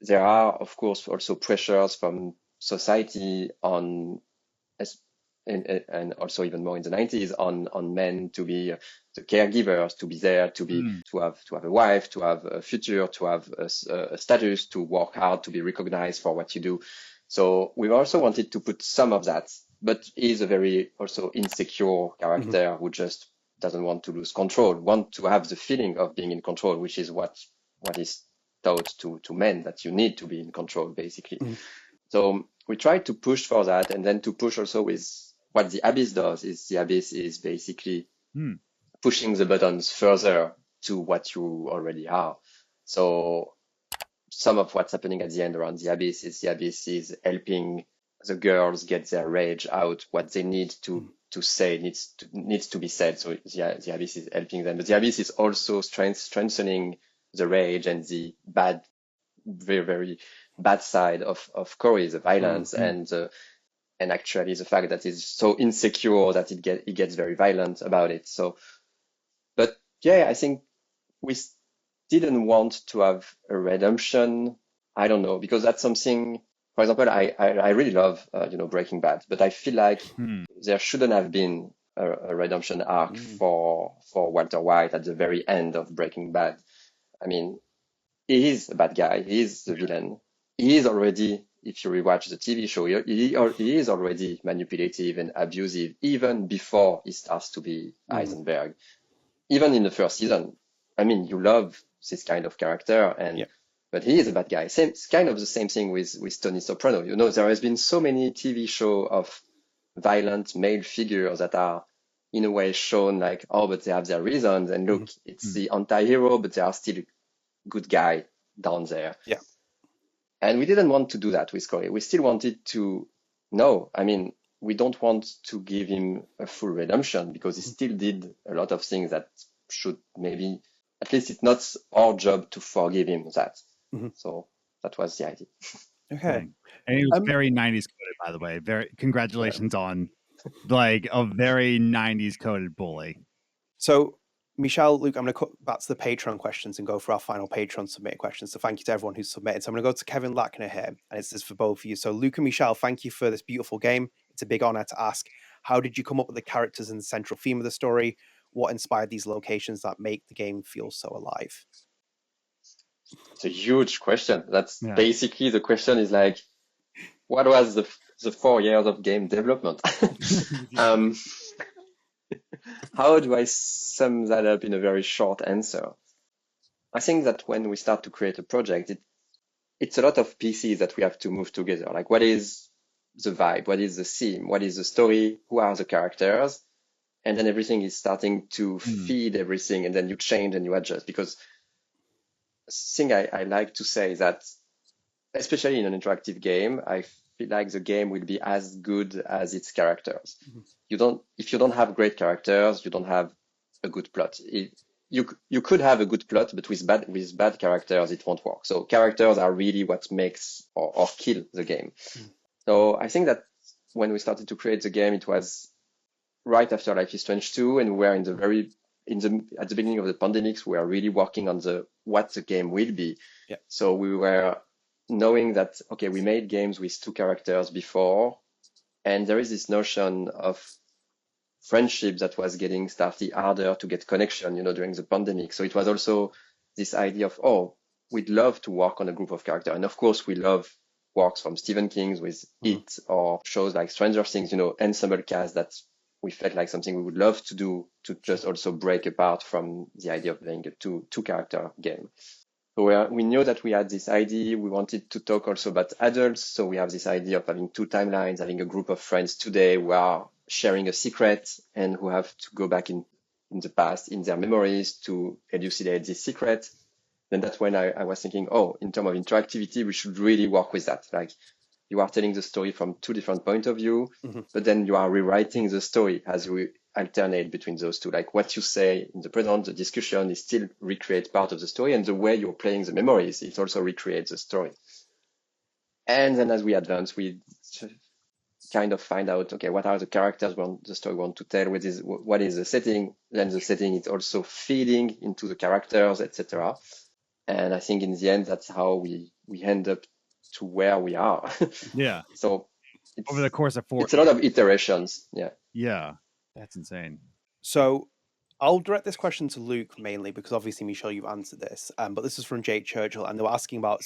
there are, of course, also pressures from society on, and also even more in the 90s, on men to be the caregivers, to be there, to have a wife, to have a future, to have a status, to work hard, to be recognized for what you do. So we also wanted to put some of that, but he's a very also insecure character who just doesn't want to lose control, want to have the feeling of being in control, which is what is taught to men, that you need to be in control, basically. So we tried to push for that, and then to push also with what the Abyss does. Is the Abyss is basically pushing the buttons further to what you already are. So some of what's happening at the end around the Abyss is helping the girls get their rage out. What they need to say needs to be said. So the Abyss is helping them, but the Abyss is also strengthening the rage and the very, very bad side of Corey, the violence and actually the fact that he's so insecure that he gets very violent about it. So, but yeah, I think we didn't want to have a redemption. I don't know, because that's something. For example, I really love Breaking Bad, but I feel like there shouldn't have been a redemption arc for Walter White at the very end of Breaking Bad. I mean, he is a bad guy. He is the villain. He is already, if you rewatch the TV show, he is already manipulative and abusive even before he starts to be Heisenberg. Even in the first season, I mean, you love this kind of character, but he is a bad guy. It's kind of the same thing with Tony Soprano. There has been so many TV shows of violent male figures that are in a way shown like, oh, but they have their reasons, and look, it's the anti-hero, but they are still good guy down there. Yeah. And we didn't want to do that with Corey. We still wanted to we don't want to give him a full redemption because he still did a lot of things that should maybe, at least it's not our job to forgive him that. So that was the idea. Okay. And he was very 90s coded, by the way. Very congratulations on like a very 90s coded bully. So Michel, Luc, I'm going to cut back to the Patreon questions and go for our final Patreon submitted questions. So thank you to everyone who's submitted. So I'm going to go to Kevin Lackner here, and it's this for both of you. So Luc and Michel, thank you for this beautiful game. It's a big honor to ask, how did you come up with the characters and the central theme of the story? What inspired these locations that make the game feel so alive? It's a huge question. That's basically the question is like, what was the 4 years of game development? How do I sum that up in a very short answer? I think that when we start to create a project, it's a lot of pieces that we have to move together. Like, what is the vibe? What is the theme? What is the story? Who are the characters? And then everything is starting to feed everything, and then you change and you adjust. Because the thing I like to say is that, especially in an interactive game, I feel like the game will be as good as its characters. If you don't have great characters, you don't have a good plot. You could have a good plot, but with bad characters, it won't work. So characters are really what makes or kill the game. So I think that when we started to create the game, it was right after Life is Strange 2, and we were at the beginning of the pandemic, we were really working on what the game will be. Yeah. So we were knowing that, okay, we made games with 2 characters before, and there is this notion of friendship that was getting started harder to get connection, during the pandemic. So it was also this idea of, oh, we'd love to work on a group of characters. And of course, we love works from Stephen King with It, or shows like Stranger Things, ensemble cast that we felt like something we would love to do, to just also break apart from the idea of playing a two character game. So we knew that we had this idea. We wanted to talk also about adults. So we have this idea of having 2 timelines, having a group of friends today who are sharing a secret and who have to go back in the past, in their memories, to elucidate this secret. Then that's when I was thinking, in terms of interactivity, we should really work with that. Like, you are telling the story from 2 different points of view, but then you are rewriting the story as we alternate between those 2. Like, what you say in the present, the discussion is still recreate part of the story, and the way you're playing the memories, it also recreates the story. And then as we advance, we kind of find out, okay, what are the characters the story want to tell? What is the setting? Then the setting is also feeding into the characters, etc. And I think in the end, that's how we we end up to where we are. Yeah. So over the course of 4. It's a lot of iterations. Yeah. Yeah. That's insane. So I'll direct this question to Luc mainly because obviously, Michel, you've answered this. But this is from Jake Churchill, and they were asking about,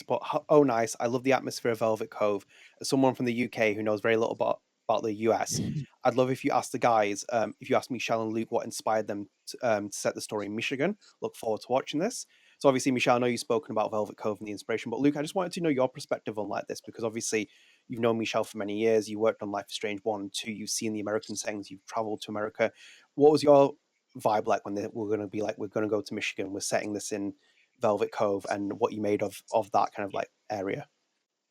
oh, nice. I love the atmosphere of Velvet Cove. As someone from the UK who knows very little about the US, I'd love if you asked the guys, if you asked Michel and Luc what inspired them to set the story in Michigan. Look forward to watching this. So obviously, Michel, I know you've spoken about Velvet Cove and the inspiration, but Luc, I just wanted to know your perspective on like this because obviously you've known Michel for many years. You worked on Life is Strange 1 and 2. You've seen the American settings. You've traveled to America. What was your vibe like when we're going to be like, we're going to go to Michigan, we're setting this in Velvet Cove, and what you made of that kind of like area?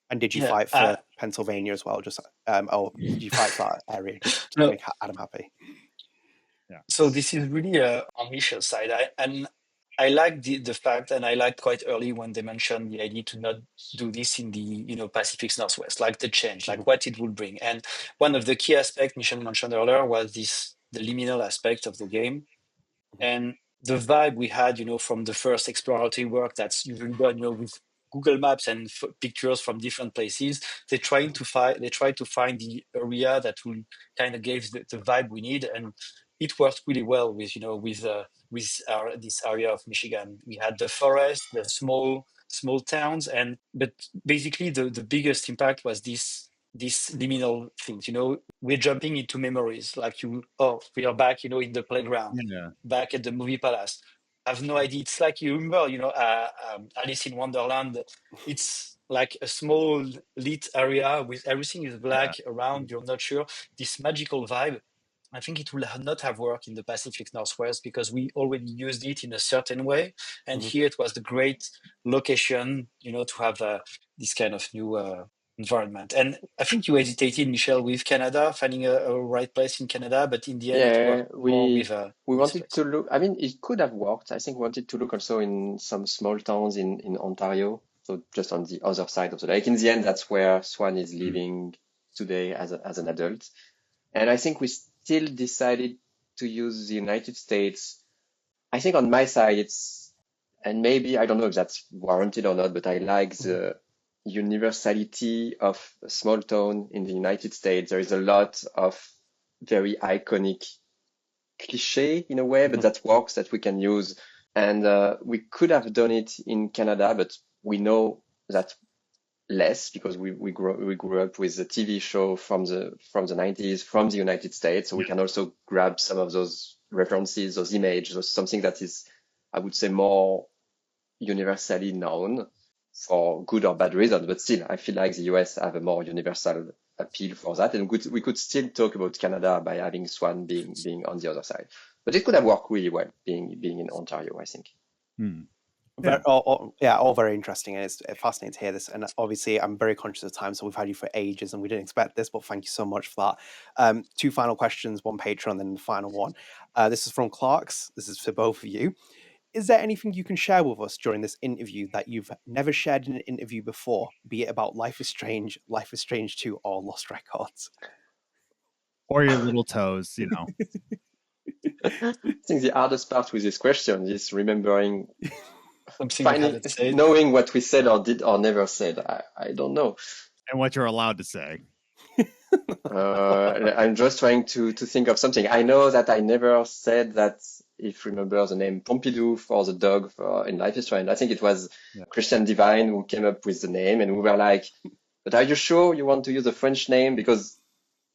And did you fight for Pennsylvania as well? Just or did you fight for that area just to make Adam happy? Yeah. So this is really on Michel's side. I like the fact, and I liked quite early when they mentioned the idea to not do this in the Pacific Northwest, like the change, like what it would bring. And one of the key aspects Michel mentioned earlier was the liminal aspect of the game, and the vibe we had, from the first exploratory work that's usually done, with Google Maps and pictures from different places. They try to find the area that will kind of give the vibe we need, and it worked really well with this area of Michigan. We had the forest, the small towns, but basically the biggest impact was this liminal things. We're jumping into memories, like we are back, in the playground, back at the movie palace. I have no idea. It's like, you remember, Alice in Wonderland. It's like a small lit area with everything is black around. You're not sure. This magical vibe, I think it will not have worked in the Pacific Northwest because we already used it in a certain way. And here it was the great location, to have this kind of new environment. And I think you hesitated, Michel, with Canada, finding a right place in Canada, but in the end, it worked more with we wanted to look. I mean, it could have worked. I think we wanted to look also in some small towns in Ontario, so just on the other side of the lake. In the end, that's where Swann is living today as an adult. And I think we still decided to use the United States. I think on my side, and maybe I don't know if that's warranted or not, but I like the universality of a small town in the United States. There is a lot of very iconic cliche in a way, but that works, that we can use. And we could have done it in Canada, but we know that less because we grew up with a TV show from the 90s from the United States. So we can also grab some of those references, those images, or something that is, I would say, more universally known for good or bad reasons. But still, I feel like the US have a more universal appeal for that. And we could still talk about Canada by having Swann being on the other side. But it could have worked really well being in Ontario, I think. All very interesting, and it's fascinating to hear this. And obviously, I'm very conscious of time, so we've had you for ages, and we didn't expect this, but thank you so much for that. Two final questions, one Patreon, then the final one. This is from Clark's. This is for both of you. Is there anything you can share with us during this interview that you've never shared in an interview before, be it about Life is Strange, Life is Strange 2, or Lost Records? Or your little toes, I think the hardest part with this question is remembering, knowing what we said or did or never said. I don't know. And what you're allowed to say. I'm just trying to think of something. I know that I never said that, if you remember the name Pompidou for the dog in Life is Strange. I think it was Christian Divine who came up with the name, and we were like, but are you sure you want to use a French name? Because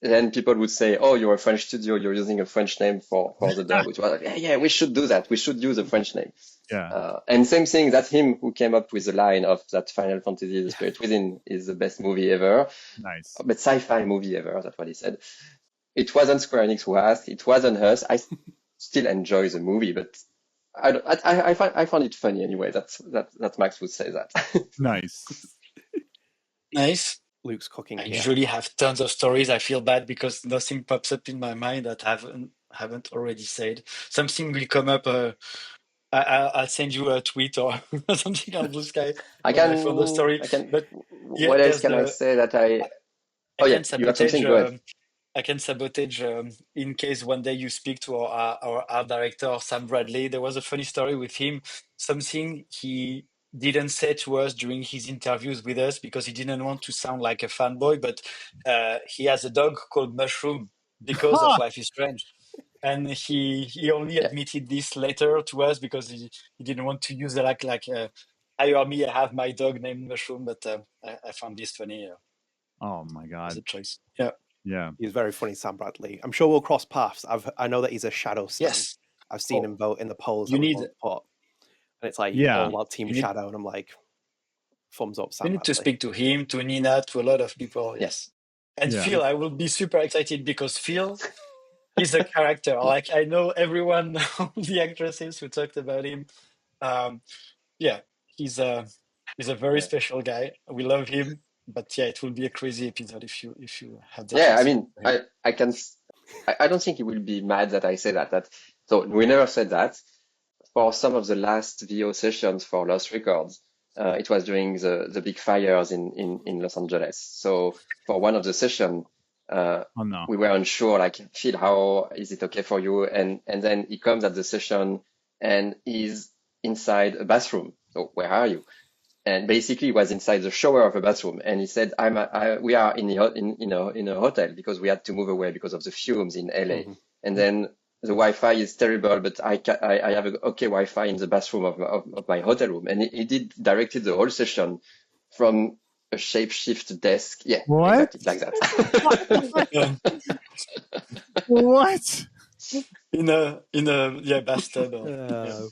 then people would say, oh, you're a French studio, you're using a French name for the dog. Which was like, yeah, we should do that. We should use a French name. And same thing, that's him who came up with the line of that Final Fantasy, The Spirit Within is the best movie ever. Nice. But sci-fi movie ever, that's what he said. It wasn't Square Enix who asked, it wasn't us. I still enjoy the movie, but I find it funny anyway. That Max would say that. Nice. Luke's cooking. I usually have tons of stories. I feel bad because nothing pops up in my mind that I haven't already said. Something will come up. I'll send you a tweet or something on Blue Sky. I can. But what else can I say that I? You have something. Go ahead. I can sabotage in case one day you speak to our art director, Sam Bradley. There was a funny story with him. Something he didn't say to us during his interviews with us because he didn't want to sound like a fanboy, but he has a dog called Mushroom because of Life is Strange. And he only admitted this later to us because he didn't want to use it like hire me, I have my dog named Mushroom, but I found this funny. Oh my God. As a choice. Yeah. Yeah. He's very funny, Sam Bradley. I'm sure we'll cross paths. I know that he's a Shadow stan. Yes. I've seen him vote in the polls You that we need- both put. And it's like Yeah. all about Team Shadow, and I'm like, thumbs up, Sam You need to Bradley. speak to him, to Nina, to a lot of people. Yes. And Yeah. Phil, I will be super excited because Phil is a character. Like I know everyone, all the actresses who talked about him. Yeah, he's a very special guy. We love him, but yeah, it will be a crazy episode if you have the chance. Yeah, I mean, I don't think he will be mad that I say that. So we never said that. For some of the last VO sessions for Lost Records, it was during the big fires in Los Angeles. So for one of the sessions, we were unsure, like, Phil, how is it okay for you? And then he comes at the session and he's inside a bathroom. So where are you? And basically he was inside the shower of a bathroom. And he said, we are in a hotel because we had to move away because of the fumes in LA. Mm-hmm. And then the Wi-Fi is terrible, but I have a okay Wi-Fi in the bathroom of my hotel room. And he did directed the whole session from a shapeshift desk. Yeah, what? Exactly, like that. What? In a bathtub.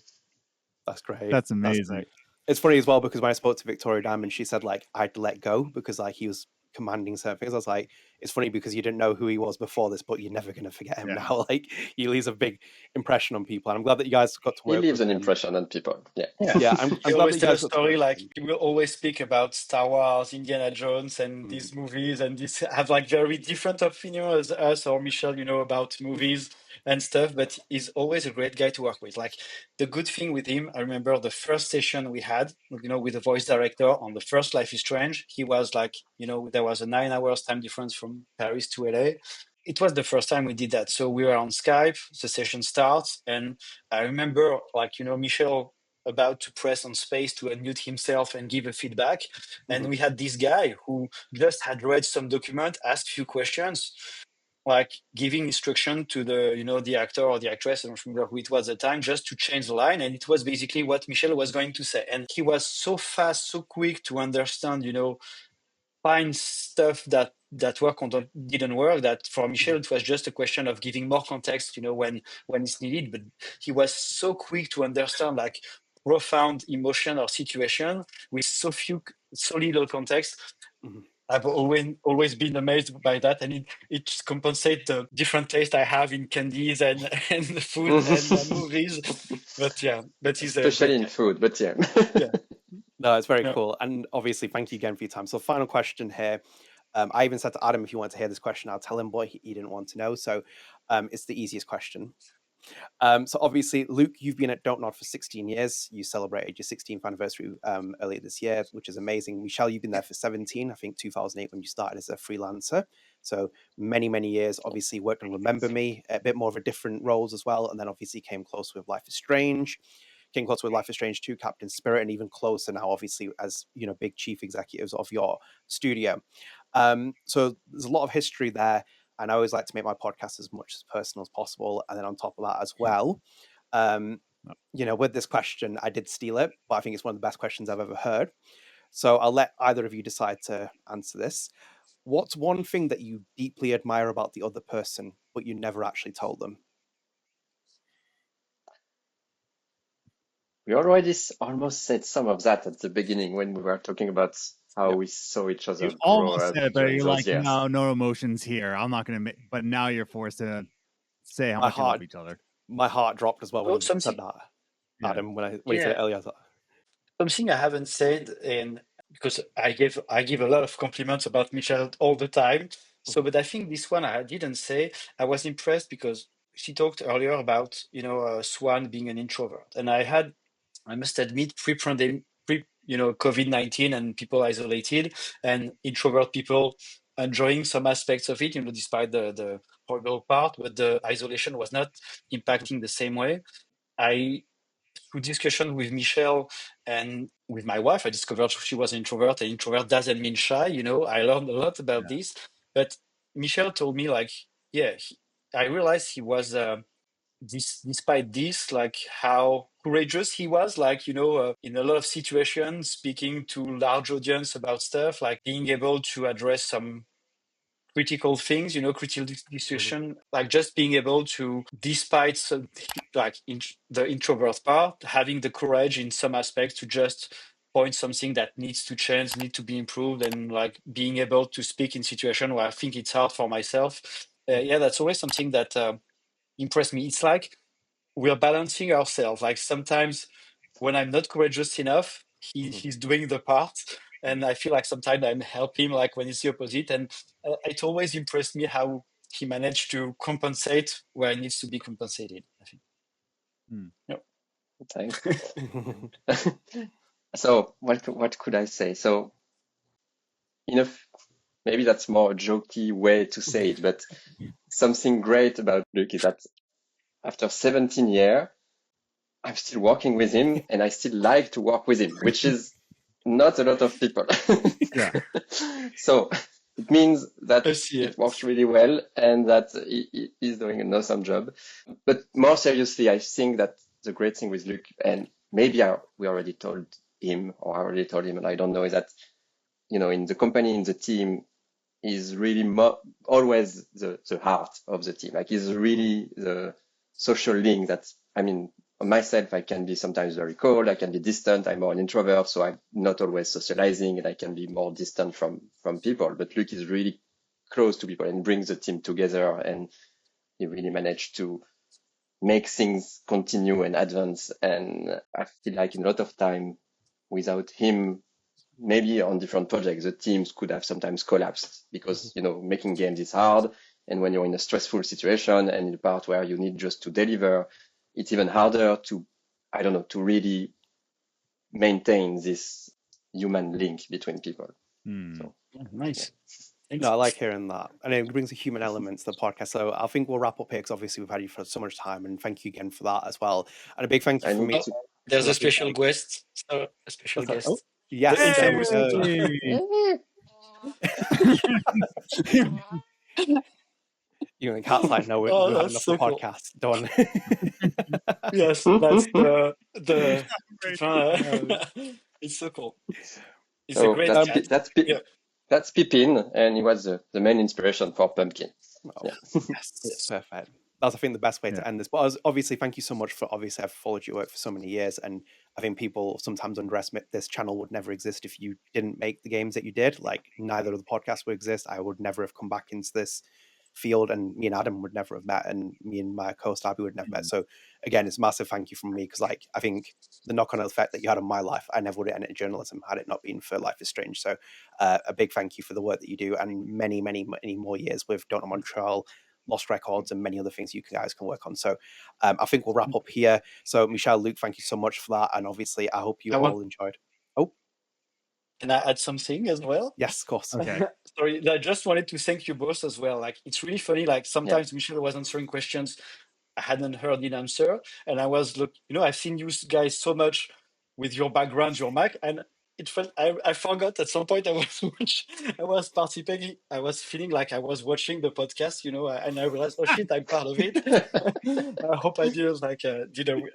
That's great. That's amazing. That's it's funny as well because when I spoke to Victoria Diamond, she said like I'd let go because like he was commanding certain things. I was like, it's funny because you didn't know who he was before this, but you're never going to forget him now. Like he leaves a big impression on people, and I'm glad that you guys got to work. He leaves with an him. impression on people. Yeah. I'm he glad always that you tell a guys got to story work like with him. he will always speak about Star Wars, Indiana Jones, and these movies, and this have like very different opinions as us or Michel, about movies and stuff. But he's always a great guy to work with. Like the good thing with him, I remember the first session we had, with the voice director on the first Life is Strange. He was like, there was a 9 hours time difference from Paris to LA. It was the first time we did that. So we were on Skype, the session starts, and I remember like, Michel about to press on space to unmute himself and give a feedback. And we had this guy who just had read some document, asked a few questions, like giving instruction to the, the actor or the actress, I don't remember who it was at the time, just to change the line. And it was basically what Michel was going to say. And he was so fast, so quick to understand, find stuff that work or didn't work, that for Michel it was just a question of giving more context when it's needed. But he was so quick to understand like profound emotion or situation with so little context. I've always been amazed by that, and it just compensates the different taste I have in candies and food and movies. But he's especially in food. But yeah. No, it's very cool. And obviously, thank you again for your time. So final question here. I even said to Adam, if you want to hear this question, I'll tell him, but he didn't want to know. So it's the easiest question. So obviously, Luc, you've been at Don't Nod for 16 years. You celebrated your 16th anniversary earlier this year, which is amazing. Michel, you've been there for 17, I think 2008 when you started as a freelancer. So many, many years, obviously worked on Remember Me, a bit more of a different roles as well. And then obviously came close with Life is Strange. Came close with Life is Strange 2, Captain Spirit, and even closer now, obviously, as big chief executives of your studio. So there's a lot of history there, and I always like to make my podcast as much as personal as possible. And then on top of that as well, with this question, I did steal it, but I think it's one of the best questions I've ever heard. So I'll let either of you decide to answer this. What's one thing that you deeply admire about the other person, but you never actually told them? We already almost said some of that at the beginning when we were talking about how we saw each other. You almost said it, but you're like, no emotions here. I'm not going to but now you're forced to say how much you love each other. My heart dropped as well when you said that, Adam, when you said it earlier. I thought... Something I haven't said, because I give a lot of compliments about Michel all the time. So, but I think this one I didn't say. I was impressed because she talked earlier about Swann being an introvert, and I must admit, pre-pandemic, COVID-19 and people isolated, and introvert people enjoying some aspects of it, despite the horrible part, but the isolation was not impacting the same way. I through discussion with Michel and with my wife, I discovered she was an introvert. And introvert doesn't mean shy. I learned a lot about this. But Michel told me, like, I realized he was, despite this, like how courageous he was, like, in a lot of situations, speaking to large audience about stuff, like being able to address some critical things, critical discussion, like just being able to, despite the introvert part, having the courage in some aspects to just point something that needs to change, need to be improved, and like being able to speak in situation where I think it's hard for myself. That's always something that impressed me. It's like we're balancing ourselves. Like sometimes when I'm not courageous enough, he's doing the part. And I feel like sometimes I'm helping him, like when it's the opposite. And it always impressed me how he managed to compensate where it needs to be compensated, I think. Yep. Thanks. So what could I say? So, maybe that's more a jokey way to say it, but something great about Luc is that after 17 years, I'm still working with him and I still like to work with him, which is not a lot of people. Yeah. So it means that it works really well and that he's doing an awesome job. But more seriously, I think that the great thing with Luc, and maybe we already told him, or I already told him, and I don't know, is that, in the company, in the team, is really always the heart of the team. Like, he's really the social link that, myself, I can be sometimes very cold, I can be distant, I'm more an introvert, so I'm not always socializing and I can be more distant from people. But Luc is really close to people and brings the team together, and he really managed to make things continue and advance. And I feel like in a lot of time, without him, maybe on different projects, the teams could have sometimes collapsed because, making games is hard. And when you're in a stressful situation and in the part where you need just to deliver, it's even harder to really maintain this human link between people. So, nice. No, I like hearing that. And it brings a human element to the podcast. So I think we'll wrap up here because obviously we've had you for so much time, and thank you again for that as well. And a big thank you from me. There's a special guest. A special guest. Oh, yes. Hey! The cat's like, no, we've had enough of the podcast. Done. Yes, that's the it's so cool. It's a great cat. That's Pippin, and he was the main inspiration for Pumpkin. Yes, perfect. That's, I think, the best way to end this. But obviously, thank you so much for, obviously, I've followed your work for so many years, and I think people sometimes underestimate this channel would never exist if you didn't make the games that you did. Like, neither of the podcasts would exist. I would never have come back into this field, and me and Adam would never have met, and me and my co-star would never met. So again, it's a massive thank you from me, because like, I think the knock-on effect that you had on my life, I never would have entered journalism had it not been for Life is Strange. So a big thank you for the work that you do, and many, many, many more years with Don't Nod Montreal, Lost Records, and many other things you guys can work on. So I think we'll wrap up here. So Michel, Luc, thank you so much for that, and obviously I hope you all enjoyed. Can I add something as well? Yes, of course. Okay. Sorry, I just wanted to thank you both as well. Like, it's really funny. Like, sometimes Michel was answering questions I hadn't heard him answer, and I was I've seen you guys so much with your background, your mic, and it felt I forgot at some point I was participating. I was feeling like I was watching the podcast, and I realized, oh shit, I'm part of it. I hope I did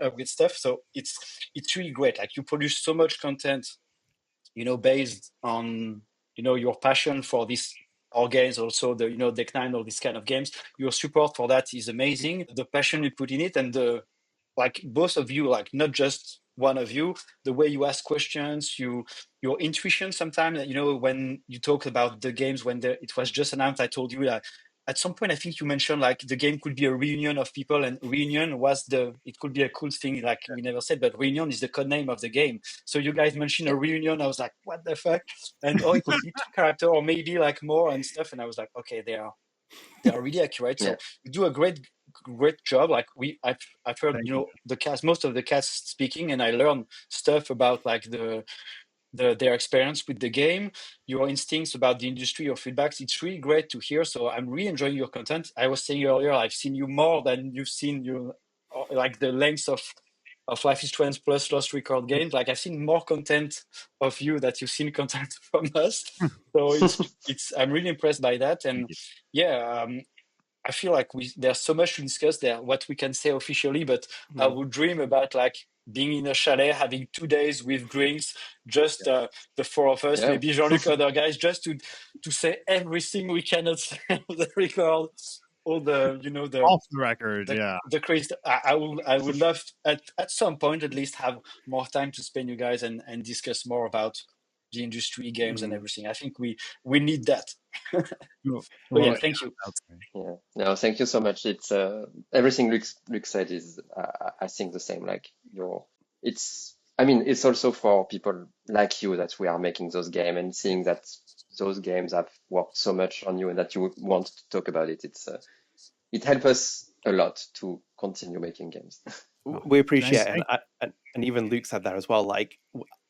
a good stuff. So it's really great. Like, you produce so much content, based on, your passion for this, our games, also the, Deck 9, all these kind of games. Your support for that is amazing. The passion you put in it, and both of you, like, not just one of you, the way you ask questions, your intuition sometimes, when you talk about the games, when it was just announced, I told you that at some point, I think you mentioned like the game could be a reunion of people, and reunion was it could be a cool thing, like we never said, but reunion is the code name of the game. So you guys mentioned a reunion. I was like, what the fuck? And it could be 2 characters or maybe like more and stuff. And I was like, okay, they are really accurate. So you do a great job. Like I've heard, the cast, most of the cast speaking, and I learned stuff about like their experience with the game, your instincts about the industry, your feedbacks. It's really great to hear. So I'm really enjoying your content. I was saying earlier, I've seen you more than you've seen like the length of of Life is Strange plus Lost Record games. Like I've seen more content of you that you've seen content from us. So it's I'm really impressed by that. And yeah, I feel like there's so much to discuss there, what we can say officially, but I would dream about like being in a chalet, having 2 days with drinks, just the four of us, maybe Jean-Luc, other guys, just to say everything we cannot say on the record, all the, the off the record, the crazy. I would love at some point at least have more time to spend you guys and discuss more about the industry, games, and everything. I think we need that. Well, thank you. Yeah, no, thank you so much. It's everything Luc said is I think the same. Like it's also for people like you that we are making those games and seeing that those games have worked so much on you and that you want to talk about it. It helps us a lot to continue making games. We appreciate it, and even Luc said that as well. Like,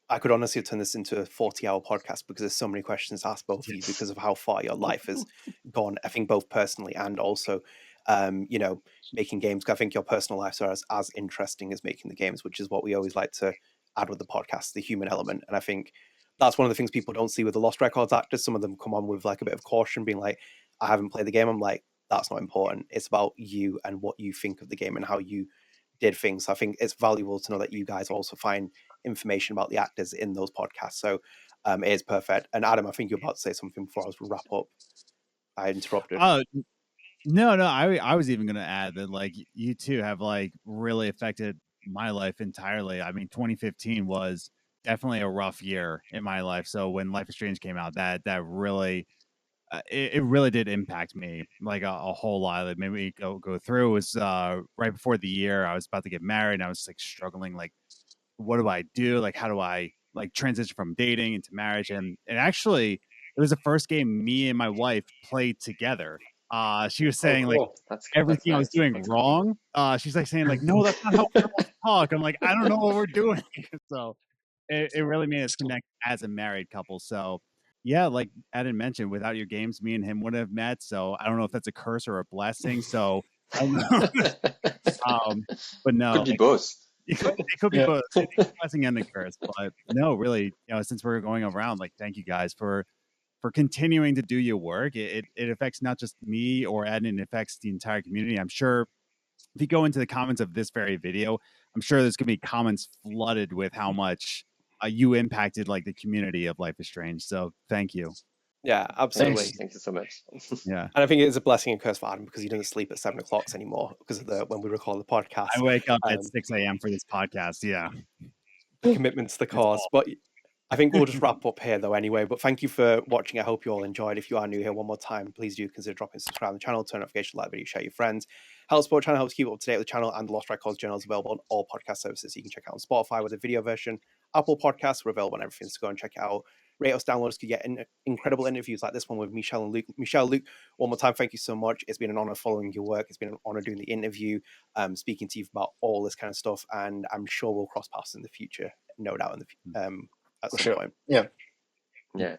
I could honestly turn this into a 40-hour podcast because there's so many questions to ask both of you because of how far your life has gone. I think both personally and also, making games. I think your personal lives are as interesting as making the games, which is what we always like to add with the podcast, the human element. And I think that's one of the things people don't see with the Lost Records actors. Some of them come on with like a bit of caution, being like, I haven't played the game. I'm like, that's not important. It's about you and what you think of the game and how you did things. So I think it's valuable to know that you guys also find information about the actors in those podcasts. So it is perfect. And Adam, I think you're about to say something before I was wrap up. I interrupted. No, I was even going to add that like you two have like really affected my life entirely. I mean, 2015 was definitely a rough year in my life. So when Life is Strange came out, that really it really did impact me like a whole lot. That made me go through. It was right before the year I was about to get married, and I was like struggling, like, what do I do? Like, how do I like transition from dating into marriage? And actually, it was the first game me and my wife played together. She was saying like everything I was doing wrong. She's like saying like, no, that's not how we talk. I'm like, I don't know what we're doing. So it really made us connect as a married couple. So yeah, like Adnan mentioned, without your games, me and him wouldn't have met. So I don't know if that's a curse or a blessing. So I don't know. But no, could be both. It could be both. It's a blessing and a curse. But no, really, since we're going around, like, thank you guys for continuing to do your work. It affects not just me or Adnan, it affects the entire community. I'm sure if you go into the comments of this very video, I'm sure there's gonna be comments flooded with how much you impacted like the community of Life is Strange. So thank you. Yeah, absolutely. Thank you so much. Yeah, and I think it is a blessing and curse for Adam because he doesn't sleep at 7 o'clock anymore because of when we record the podcast. I wake up at 6 a.m. for this podcast. Yeah, the commitment to the cause. But I think we'll just wrap up here though anyway. But thank you for watching. I hope you all enjoyed. If you are new here, one more time, please do consider dropping subscribe to the channel, turn notifications, like the video, share your friends. Help support the channel, helps keep up to date with the channel, and the Lost Records journal is available on all podcast services. You can check out on Spotify with a video version. Apple Podcasts, we're available on everything, so go and check it out. Rate us, download us, to get incredible interviews like this one with Michel and Luc. Michel, Luc, one more time, thank you so much. It's been an honor following your work. It's been an honor doing the interview, speaking to you about all this kind of stuff, and I'm sure we'll cross paths in the future, no doubt, at some point. Yeah.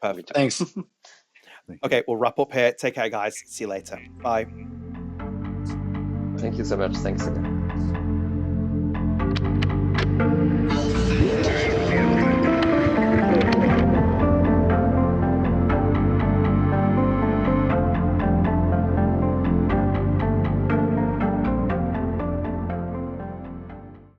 Perfect. Thanks. Okay, we'll wrap up here. Take care, guys. See you later. Bye. Thank you so much. Thanks again.